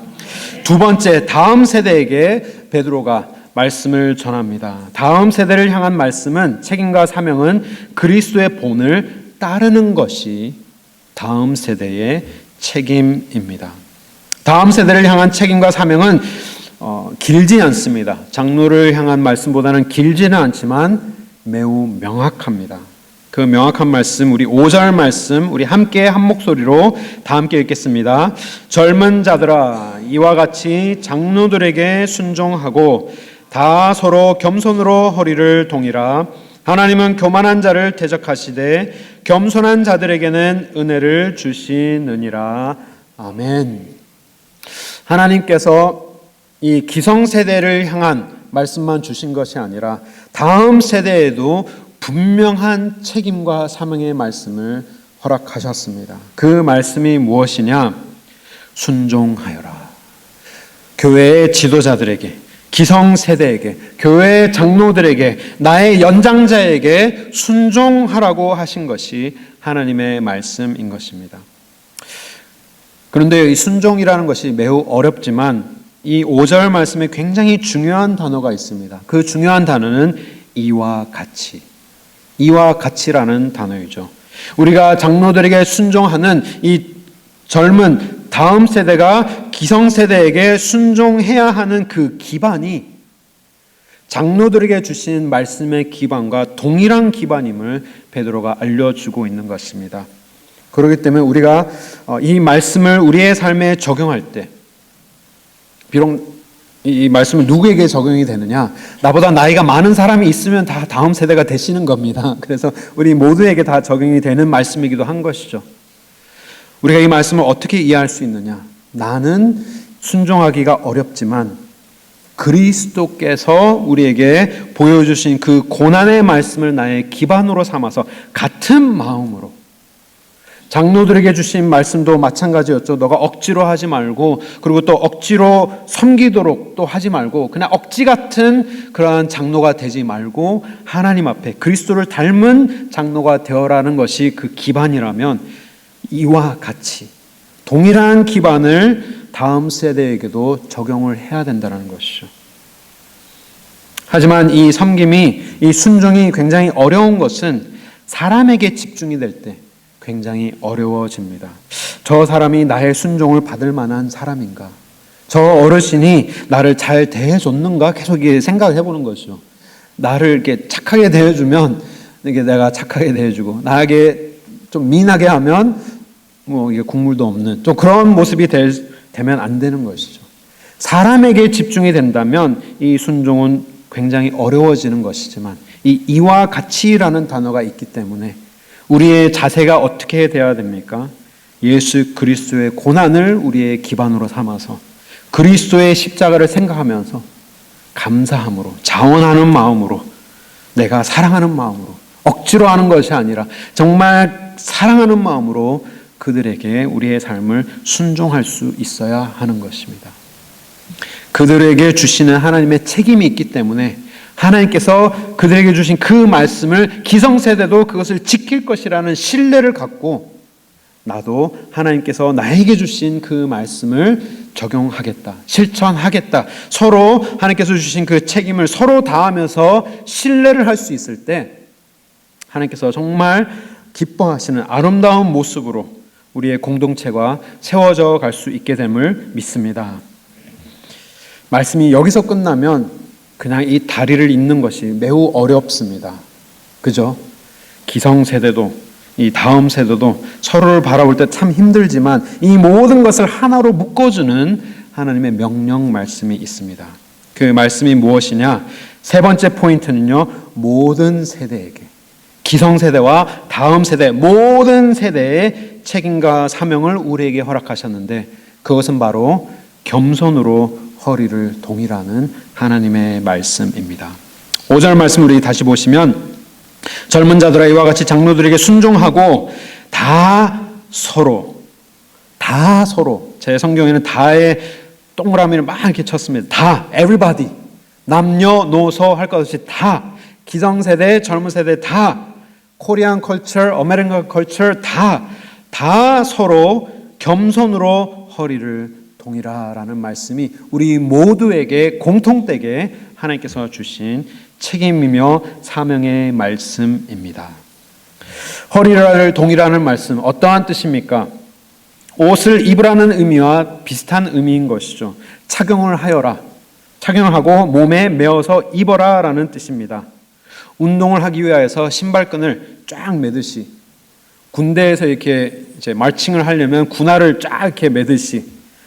두 번째, 다음 세대에게 베드로가 말씀을 전합니다. 다음 세대를 향한 말씀은, 책임과 사명은 그리스도의 본을 따르는 것이 다음 세대의 책임입니다. 다음 세대를 향한 책임과 사명은 길지 않습니다. 장로를 향한 말씀보다는 길지는 않지만 매우 명확합니다. 그 명확한 말씀, 우리 5절 말씀, 우리 함께 한 목소리로 다 함께 읽겠습니다. 젊은 자들아, 이와 같이 장로들에게 순종하고 다 서로 겸손으로 허리를 동이라. 하나님은 교만한 자를 대적하시되 겸손한 자들에게는 은혜를 주시느니라. 아멘. 하나님께서 이 기성세대를 향한 말씀만 주신 것이 아니라 다음 세대에도 분명한 책임과 사명의 말씀을 허락하셨습니다. 그 말씀이 무엇이냐? 순종하여라. 교회의 지도자들에게, 기성세대에게, 교회 장로들에게, 나의 연장자에게 순종하라고 하신 것이 하나님의 말씀인 것입니다. 그런데 이 순종이라는 것이 매우 어렵지만 이 5절 말씀에 굉장히 중요한 단어가 있습니다. 그 중요한 단어는 이와 같이. 이와 같이라는 단어이죠. 우리가 장로들에게 순종하는 이 젊은 다음 세대가 기성세대에게 순종해야 하는 그 기반이 장로들에게 주신 말씀의 기반과 동일한 기반임을 베드로가 알려주고 있는 것입니다. 그렇기 때문에 우리가 이 말씀을 우리의 삶에 적용할 때, 비록 이 말씀은 누구에게 적용이 되느냐? 나보다 나이가 많은 사람이 있으면 다 다음 세대가 되시는 겁니다. 그래서 우리 모두에게 다 적용이 되는 말씀이기도 한 것이죠. 우리가 이 말씀을 어떻게 이해할 수 있느냐? 나는 순종하기가 어렵지만 그리스도께서 우리에게 보여주신 그 고난의 말씀을 나의 기반으로 삼아서 같은 마음으로, 장로들에게 주신 말씀도 마찬가지였죠. 너가 억지로 하지 말고, 그리고 또 억지로 섬기도록 또 하지 말고, 그냥 억지 같은 그러한 장로가 되지 말고 하나님 앞에 그리스도를 닮은 장로가 되어라는 것이 그 기반이라면 이와 같이 동일한 기반을 다음 세대에게도 적용을 해야 된다는 것이죠. 하지만 이 섬김이, 이 순종이 굉장히 어려운 것은 사람에게 집중이 될 때 굉장히 어려워집니다. 저 사람이 나의 순종을 받을 만한 사람인가? 저 어르신이 나를 잘 대해줬는가? 계속 생각을 해보는 것이죠. 나를 이렇게 착하게 대해주면 이게 내가 착하게 대해주고, 나에게 좀 미인하게 하면 뭐 이게 국물도 없는 좀 그런 모습이 되면 안 되는 것이죠. 사람에게 집중이 된다면 이 순종은 굉장히 어려워지는 것이지만 이와 같이라는 단어가 있기 때문에 우리의 자세가 어떻게 되어야 됩니까? 예수 그리스도의 고난을 우리의 기반으로 삼아서 그리스도의 십자가를 생각하면서 감사함으로, 자원하는 마음으로, 내가 사랑하는 마음으로, 억지로 하는 것이 아니라 정말 사랑하는 마음으로 그들에게 우리의 삶을 순종할 수 있어야 하는 것입니다. 그들에게 주시는 하나님의 책임이 있기 때문에 하나님께서 그들에게 주신 그 말씀을 기성세대도 그것을 지킬 것이라는 신뢰를 갖고 나도 하나님께서 나에게 주신 그 말씀을 적용하겠다, 실천하겠다, 서로 하나님께서 주신 그 책임을 서로 다하면서 신뢰를 할 수 있을 때 하나님께서 정말 기뻐하시는 아름다운 모습으로 우리의 공동체가 세워져 갈 수 있게 됨을 믿습니다. 말씀이 여기서 끝나면 그냥 이 다리를 잇는 것이 매우 어렵습니다. 그죠? 기성세대도 이 다음 세대도 서로를 바라볼 때 참 힘들지만 이 모든 것을 하나로 묶어주는 하나님의 명령 말씀이 있습니다. 그 말씀이 무엇이냐? 세 번째 포인트는요, 모든 세대에게, 기성세대와 다음 세대, 모든 세대의 책임과 사명을 우리에게 허락하셨는데 그것은 바로 겸손으로 허리를 동이라는 하나님의 말씀입니다. 5절 말씀 우리 다시 보시면 젊은 자들아 이와 같이 장로들에게 순종하고 다 서로 제 성경에는 다의 동그라미를 막 이렇게 쳤습니다. 다 everybody 남녀노소 할 것 없이 다 기성세대 젊은 세대 다 코리안 컬처 아메리칸 컬처 다 서로 겸손으로 허리를 동일하라는 말씀이 우리 모두에게 공통되게 하나님께서 주신 책임이며 사명의 말씀입니다. 허리를 동일하는 말씀 어떠한 뜻입니까? 옷을 입으라는 의미와 비슷한 의미인 것이죠. 착용을 하여라. 착용하고 몸에 메어서 입어라 라는 뜻입니다. 운동을 하기 위하여서 신발끈을 쫙 매듯이, 군대에서 이렇게 이제 말칭을 하려면 군화를 쫙 이렇게 매듯이,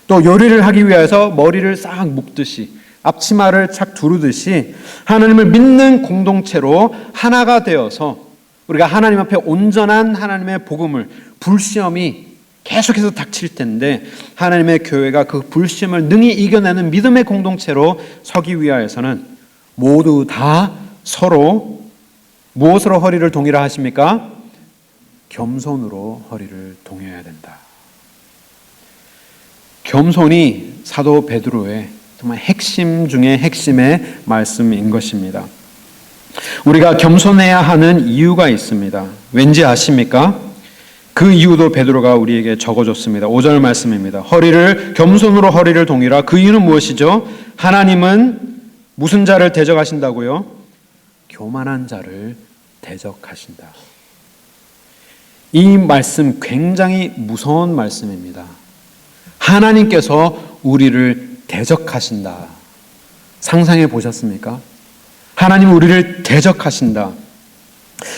또 요리를 하기 위해서 머리를 싹 묶듯이, 앞치마를 착 두르듯이 하나님을 믿는 공동체로 하나가 되어서 우리가 하나님 앞에 온전한 하나님의 복음을, 불시험이 계속해서 닥칠 텐데 하나님의 교회가 그 불시험을 능히 이겨내는 믿음의 공동체로 서기 위하여서는 모두 다 서로 무엇으로 허리를 동이라 하십니까? 겸손으로 허리를 동여야 된다. 겸손이 사도 베드로의 정말 핵심 중에 핵심의 말씀인 것입니다. 우리가 겸손해야 하는 이유가 있습니다. 왠지 아십니까? 그 이유도 베드로가 우리에게 적어줬습니다. 5절 말씀입니다. 겸손으로 허리를 동이라. 그 이유는 무엇이죠? 하나님은 무슨 자를 대적하신다고요? 교만한 자를 대적하신다. 이 말씀 굉장히 무서운 말씀입니다. 하나님께서 우리를 대적하신다. 상상해 보셨습니까? 하나님이 우리를 대적하신다.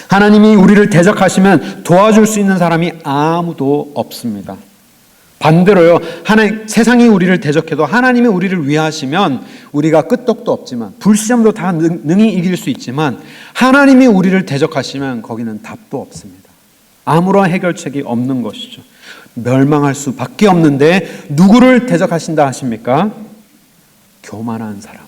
하나님이 우리를 대적하시면 도와줄 수 있는 사람이 아무도 없습니다. 반대로요, 세상이 우리를 대적해도 하나님이 우리를 위하시면 우리가 끄떡도 없지만, 불시험도 다 능히 이길 수 있지만, 하나님이 우리를 대적하시면 거기는 답도 없습니다. 아무런 해결책이 없는 것이죠. 멸망할 수밖에 없는데 누구를 대적하신다 하십니까? 교만한 사람.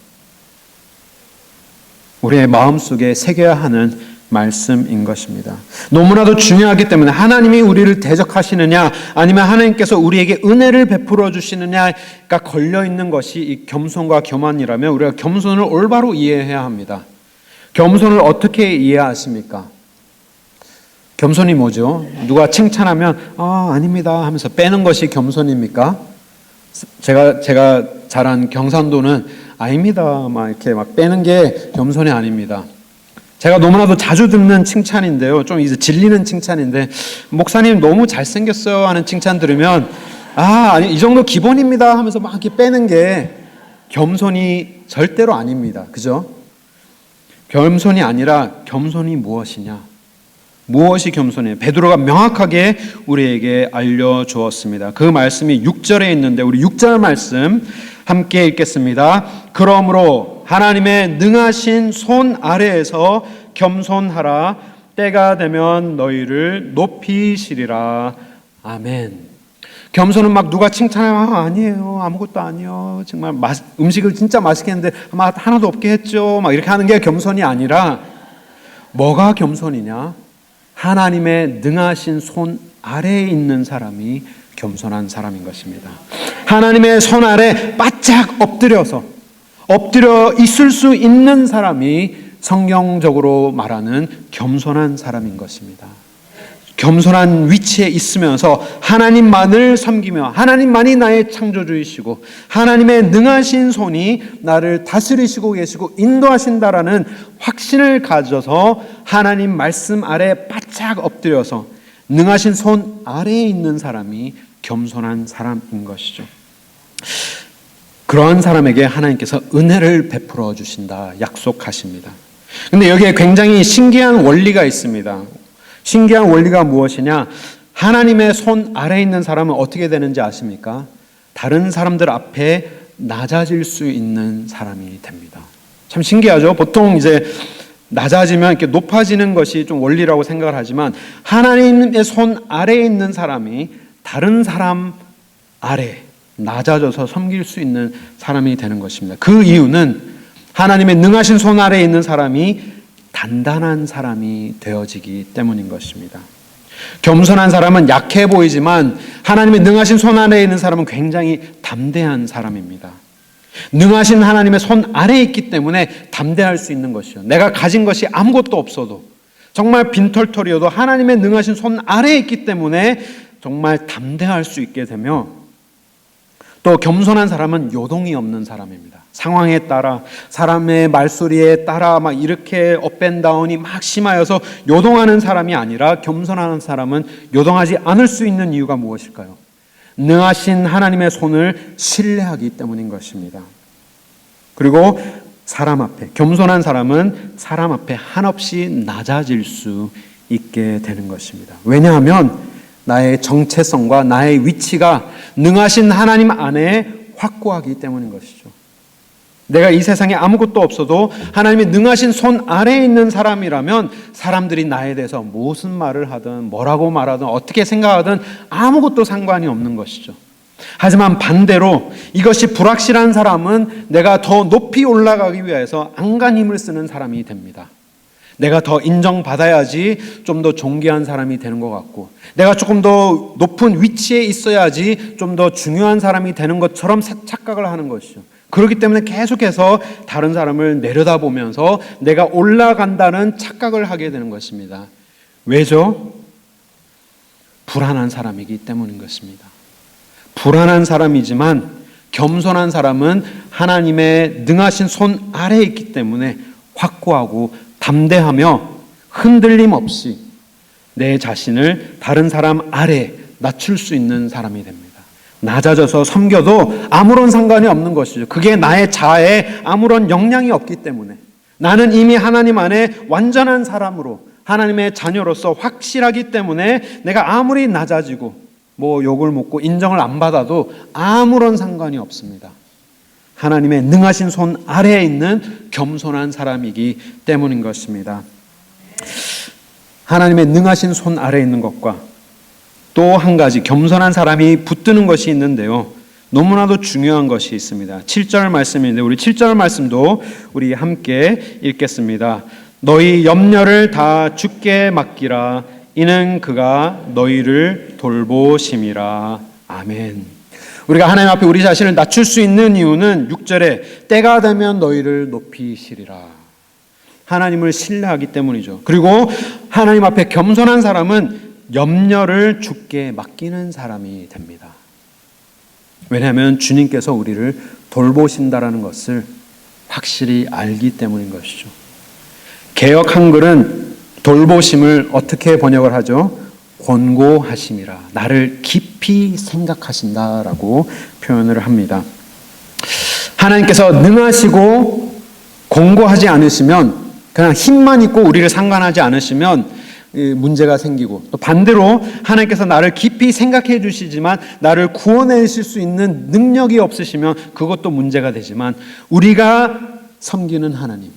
우리의 마음속에 새겨야 하는 말씀인 것입니다. 너무나도 중요하기 때문에 하나님이 우리를 대적하시느냐 아니면 하나님께서 우리에게 은혜를 베풀어 주시느냐가 걸려있는 것이 이 겸손과 교만이라면 우리가 겸손을 올바로 이해해야 합니다. 겸손을 어떻게 이해하십니까? 겸손이 뭐죠? 누가 칭찬하면 아닙니다 하면서 빼는 것이 겸손입니까? 제가 자란 경상도는 아닙니다 막 이렇게 막 빼는 게 겸손이 아닙니다. 제가 너무나도 자주 듣는 칭찬인데요. 좀 이제 질리는 칭찬인데, 목사님 너무 잘생겼어요 하는 칭찬 들으면 아니 이 정도 기본입니다 하면서 막 이렇게 빼는 게 겸손이 절대로 아닙니다. 그죠? 겸손이 아니라 겸손이 무엇이냐? 무엇이 겸손이에요? 베드로가 명확하게 우리에게 알려주었습니다. 그 말씀이 6절에 있는데 우리 6절 말씀 함께 읽겠습니다. 그러므로 하나님의 능하신 손 아래에서 겸손하라. 때가 되면 너희를 높이시리라. 아멘. 겸손은 막 누가 칭찬하면 아니에요, 아무것도 아니에요, 정말 음식을 진짜 맛있게 했는데 아마 하나도 없게 했죠, 막 이렇게 하는 게 겸손이 아니라, 뭐가 겸손이냐? 하나님의 능하신 손 아래에 있는 사람이 겸손한 사람인 것입니다. 하나님의 손 아래 바짝 엎드려 있을 수 있는 사람이 성경적으로 말하는 겸손한 사람인 것입니다. 겸손한 위치에 있으면서 하나님만을 섬기며 하나님만이 나의 창조주이시고 하나님의 능하신 손이 나를 다스리시고 계시고 인도하신다라는 확신을 가져서 하나님 말씀 아래 바짝 엎드려서 능하신 손 아래에 있는 사람이 겸손한 사람인 것이죠. 그러한 사람에게 하나님께서 은혜를 베풀어 주신다 약속하십니다. 근데 여기에 굉장히 신기한 원리가 있습니다. 신기한 원리가 무엇이냐? 하나님의 손 아래에 있는 사람은 어떻게 되는지 아십니까? 다른 사람들 앞에 낮아질 수 있는 사람이 됩니다. 참 신기하죠? 보통 이제 낮아지면 이렇게 높아지는 것이 좀 원리라고 생각을 하지만 하나님의 손 아래에 있는 사람이 다른 사람 아래 낮아져서 섬길 수 있는 사람이 되는 것입니다. 그 이유는 하나님의 능하신 손 아래에 있는 사람이 단단한 사람이 되어지기 때문인 것입니다. 겸손한 사람은 약해 보이지만 하나님의 능하신 손 아래에 있는 사람은 굉장히 담대한 사람입니다. 능하신 하나님의 손 아래에 있기 때문에 담대할 수 있는 것이요. 내가 가진 것이 아무것도 없어도 정말 빈털털이어도 하나님의 능하신 손 아래에 있기 때문에 정말 담대할 수 있게 되며, 또 겸손한 사람은 요동이 없는 사람입니다. 상황에 따라 사람의 말소리에 따라 막 이렇게 업앤다운이 막 심하여서 요동하는 사람이 아니라 겸손한 사람은 요동하지 않을 수 있는 이유가 무엇일까요? 능하신 하나님의 손을 신뢰하기 때문인 것입니다. 그리고 사람 앞에, 겸손한 사람은 사람 앞에 한없이 낮아질 수 있게 되는 것입니다. 왜냐하면 나의 정체성과 나의 위치가 능하신 하나님 안에 확고하기 때문인 것이죠. 내가 이 세상에 아무것도 없어도 하나님의 능하신 손 아래에 있는 사람이라면 사람들이 나에 대해서 무슨 말을 하든 뭐라고 말하든 어떻게 생각하든 아무것도 상관이 없는 것이죠. 하지만 반대로 이것이 불확실한 사람은 내가 더 높이 올라가기 위해서 안간 힘을 쓰는 사람이 됩니다. 내가 더 인정받아야지 좀 더 존귀한 사람이 되는 것 같고, 내가 조금 더 높은 위치에 있어야지 좀 더 중요한 사람이 되는 것처럼 착각을 하는 것이죠. 그렇기 때문에 계속해서 다른 사람을 내려다보면서 내가 올라간다는 착각을 하게 되는 것입니다. 왜죠? 불안한 사람이기 때문인 것입니다. 불안한 사람이지만 겸손한 사람은 하나님의 능하신 손 아래에 있기 때문에 확고하고 담대하며 흔들림 없이 내 자신을 다른 사람 아래 낮출 수 있는 사람이 됩니다. 낮아져서 섬겨도 아무런 상관이 없는 것이죠. 그게 나의 자아에 아무런 영향이 없기 때문에 나는 이미 하나님 안에 완전한 사람으로 하나님의 자녀로서 확실하기 때문에 내가 아무리 낮아지고 욕을 먹고 인정을 안 받아도 아무런 상관이 없습니다. 하나님의 능하신 손 아래에 있는 겸손한 사람이기 때문인 것입니다. 하나님의 능하신 손 아래에 있는 것과 또 한 가지 겸손한 사람이 붙드는 것이 있는데요. 너무나도 중요한 것이 있습니다. 7절 말씀인데 우리 7절 말씀도 우리 함께 읽겠습니다. 너희 염려를 다 주께 맡기라. 이는 그가 너희를 돌보심이라. 아멘. 우리가 하나님 앞에 우리 자신을 낮출 수 있는 이유는 6절에 때가 되면 너희를 높이시리라. 하나님을 신뢰하기 때문이죠. 그리고 하나님 앞에 겸손한 사람은 염려를 주께 맡기는 사람이 됩니다. 왜냐하면 주님께서 우리를 돌보신다라는 것을 확실히 알기 때문인 것이죠. 개역 한글은 돌보심을 어떻게 번역을 하죠? 권고하심이라. 나를 깊이 생각하신다라고 표현을 합니다. 하나님께서 능하시고 권고하지 않으시면, 그냥 힘만 있고 우리를 상관하지 않으시면 문제가 생기고, 또 반대로 하나님께서 나를 깊이 생각해 주시지만 나를 구원해 주실 수 있는 능력이 없으시면 그것도 문제가 되지만, 우리가 섬기는 하나님,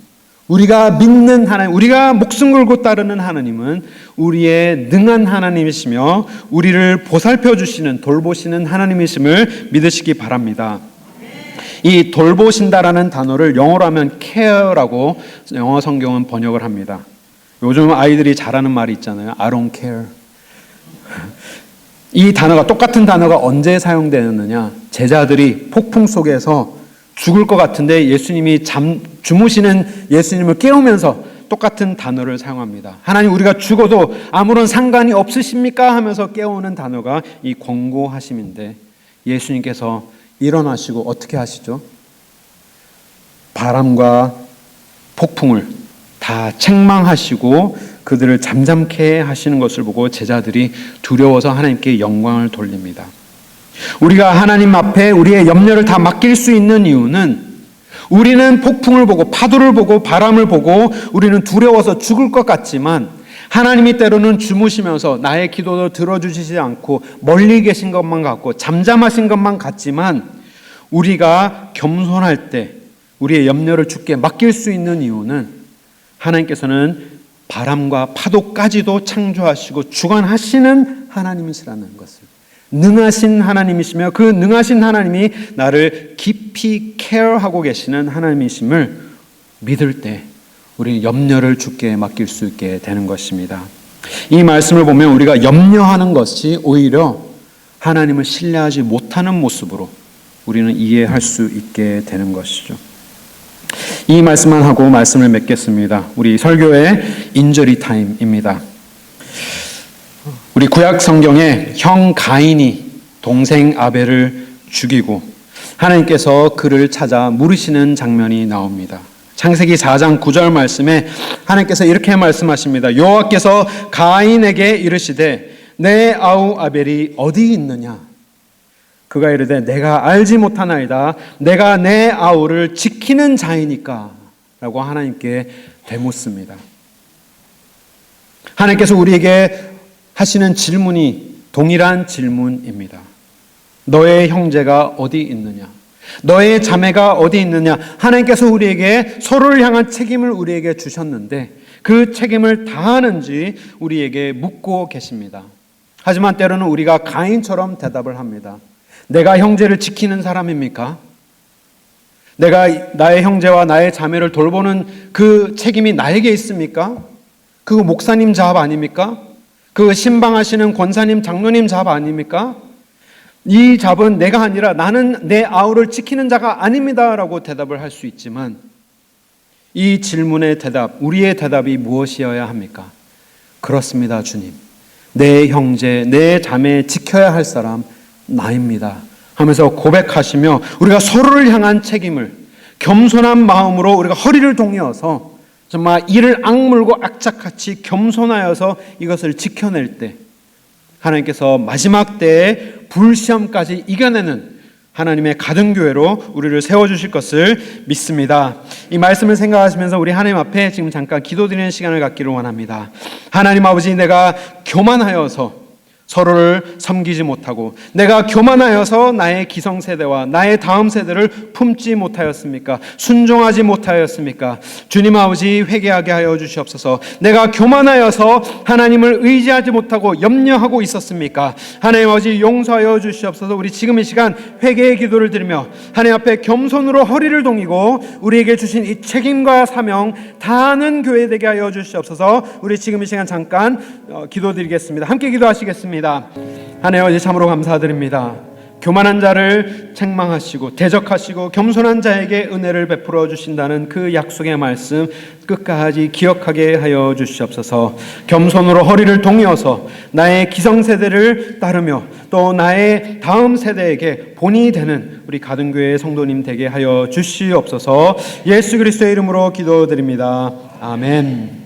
우리가 믿는 하나님, 우리가 목숨 걸고 따르는 하나님은 우리의 능한 하나님이시며 우리를 보살펴 주시는, 돌보시는 하나님이심을 믿으시기 바랍니다. 이 돌보신다라는 단어를 영어로 하면 care라고 영어 성경은 번역을 합니다. 요즘 아이들이 잘하는 말이 있잖아요. I don't care. 이 단어가, 똑같은 단어가 언제 사용되었느냐? 제자들이 폭풍 속에서 죽을 것 같은데 예수님이 주무시는 예수님을 깨우면서 똑같은 단어를 사용합니다. 하나님, 우리가 죽어도 아무런 상관이 없으십니까? 하면서 깨우는 단어가 이 권고하심인데, 예수님께서 일어나시고 어떻게 하시죠? 바람과 폭풍을 다 책망하시고 그들을 잠잠케 하시는 것을 보고 제자들이 두려워서 하나님께 영광을 돌립니다. 우리가 하나님 앞에 우리의 염려를 다 맡길 수 있는 이유는, 우리는 폭풍을 보고 파도를 보고 바람을 보고 우리는 두려워서 죽을 것 같지만, 하나님이 때로는 주무시면서 나의 기도도 들어주시지 않고 멀리 계신 것만 같고 잠잠하신 것만 같지만, 우리가 겸손할 때 우리의 염려를 주께 맡길 수 있는 이유는 하나님께서는 바람과 파도까지도 창조하시고 주관하시는 하나님이시라는 것을, 능하신 하나님이시며 그 능하신 하나님이 나를 깊이 케어하고 계시는 하나님이심을 믿을 때 우리는 염려를 주께 맡길 수 있게 되는 것입니다. 이 말씀을 보면 우리가 염려하는 것이 오히려 하나님을 신뢰하지 못하는 모습으로 우리는 이해할 수 있게 되는 것이죠. 이 말씀만 하고 말씀을 맺겠습니다. 우리 설교의 인저리 타임입니다. 우리 구약 성경에 형 가인이 동생 아벨을 죽이고 하나님께서 그를 찾아 물으시는 장면이 나옵니다. 창세기 4장 9절 말씀에 하나님께서 이렇게 말씀하십니다. 여호와께서 가인에게 이르시되 내 아우 아벨이 어디 있느냐? 그가 이르되 내가 알지 못하나이다. 내가 내 아우를 지키는 자이니까 라고 하나님께 되묻습니다. 하나님께서 우리에게 하시는 질문이 동일한 질문입니다. 너의 형제가 어디 있느냐? 너의 자매가 어디 있느냐? 하나님께서 우리에게 서로를 향한 책임을 우리에게 주셨는데 그 책임을 다하는지 우리에게 묻고 계십니다. 하지만 때로는 우리가 가인처럼 대답을 합니다. 내가 형제를 지키는 사람입니까? 내가 나의 형제와 나의 자매를 돌보는 그 책임이 나에게 있습니까? 그거 목사님 잡 아닙니까? 그 신방하시는 권사님, 장로님 잡 아닙니까? 이 잡은 내가 아니라 나는 내 아우를 지키는 자가 아닙니다 라고 대답을 할 수 있지만 이 질문의 대답, 우리의 대답이 무엇이어야 합니까? 그렇습니다, 주님. 내 형제, 내 자매 지켜야 할 사람 나입니다 하면서 고백하시며 우리가 서로를 향한 책임을 겸손한 마음으로 우리가 허리를 동이어서 정말 이를 악물고 악착같이 겸손하여서 이것을 지켜낼 때 하나님께서 마지막 때에 불시험까지 이겨내는 하나님의 가든교회로 우리를 세워주실 것을 믿습니다. 이 말씀을 생각하시면서 우리 하나님 앞에 지금 잠깐 기도드리는 시간을 갖기를 원합니다. 하나님 아버지, 내가 교만하여서 서로를 섬기지 못하고 내가 교만하여서 나의 기성세대와 나의 다음 세대를 품지 못하였습니까? 순종하지 못하였습니까? 주님 아버지, 회개하게 하여 주시옵소서. 내가 교만하여서 하나님을 의지하지 못하고 염려하고 있었습니까? 하나님 아버지, 용서하여 주시옵소서. 우리 지금 이 시간 회개의 기도를 드리며 하나님 앞에 겸손으로 허리를 동이고 우리에게 주신 이 책임과 사명 다하는 교회 되게 하여 주시옵소서. 우리 지금 이 시간 잠깐 기도드리겠습니다. 함께 기도하시겠습니다. 하나님 아버지, 참으로 감사드립니다. 교만한 자를 책망하시고 대적하시고 겸손한 자에게 은혜를 베풀어 주신다는 그 약속의 말씀 끝까지 기억하게 하여 주시옵소서. 겸손으로 허리를 동이어서 나의 기성세대를 따르며 또 나의 다음 세대에게 본이 되는 우리 가든교회의 성도님 되게 하여 주시옵소서. 예수 그리스도의 이름으로 기도드립니다. 아멘.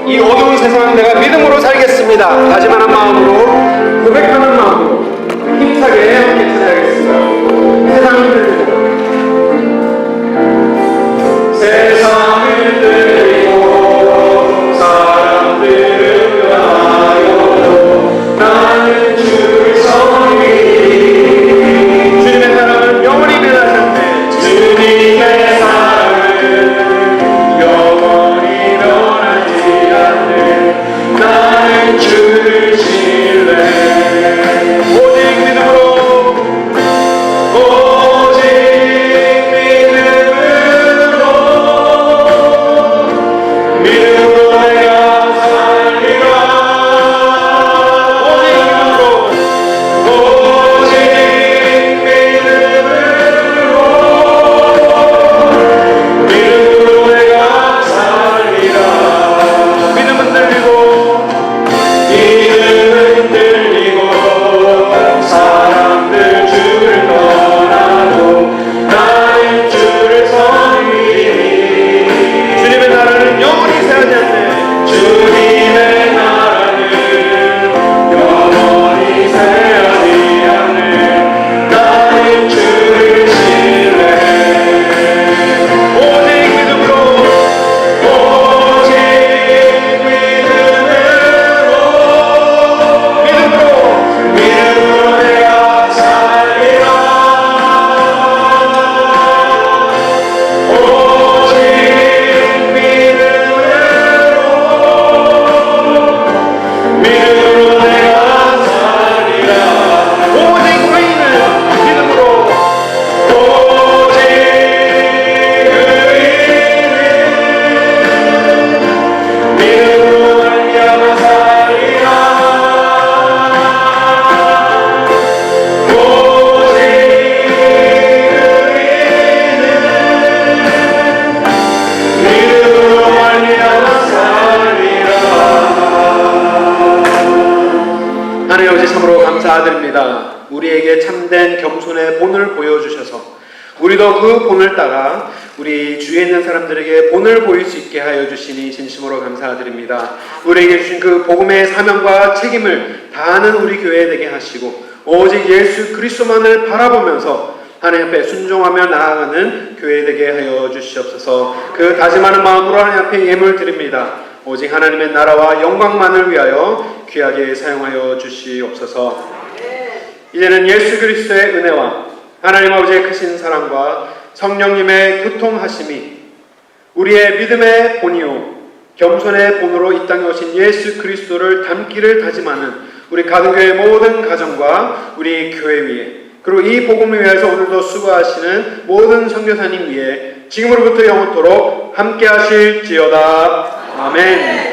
이 어두운 세상 내가 믿음으로 살겠습니다. 다짐하는 마음으로, 고백하는 마음으로 힘차게 함께 찾아야겠습니다. 세상을 들리고 사람들을 변하여 나는 주를 섬기리. 주님의 사랑을 영원히 변하셨네. 주님의 사랑을 영원히 변하지 않는 나는 주를 신뢰. 오직 믿음으로, 오직 믿음으로 내가 살리라. 오직 믿음으로 내가 살리라. 믿음은 들리고 사람들 주를 떠나도 나는 주를 섬기리. 주님의 나라는 영원히 새하지 않네. 주님의 나라는 영원히 새하지 않네. 나는 주를 신뢰. 오직 믿음으로, 오직 믿음으로 내가 살리라. 오직 믿음으로 내가 살리라. 오직 의인은 믿음으로, 오직 의인은 믿음으로 말미암아 살리라. 오직 의인은 믿음으로 말미암아 살리라. 하나님 아버지, 참으로 감사드립니다. 우리에게 참된 겸손의 본을 보여주셔서 우리도 그 본을 따라 우리 주위에 있는 사람들에게 본을 보일 수 있게 하여 주시니 진심으로 감사드립니다. 우리에게 주신 그 복음의 사명과 책임을 다하는 우리 교회 되게 하시고 오직 예수 그리스도만을 바라보면서 하나님 앞에 순종하며 나아가는 교회 되게 하여 주시옵소서. 그 다짐하는 마음으로 하나님 앞에 예물 드립니다. 오직 하나님의 나라와 영광만을 위하여 귀하게 사용하여 주시옵소서. 이제는 예수 그리스도의 은혜와 하나님 아버지의 크신 사랑과 성령님의 교통하심이 우리의 믿음의 본이요 겸손의 본으로 이 땅에 오신 예수 그리스도를 닮기를 다짐하는 우리 가든교회 모든 가정과 우리 교회 위에, 그리고 이 복음을 위해서 오늘도 수고하시는 모든 선교사님 위에 지금으로부터 영원토록 함께 하실지어다. 아멘.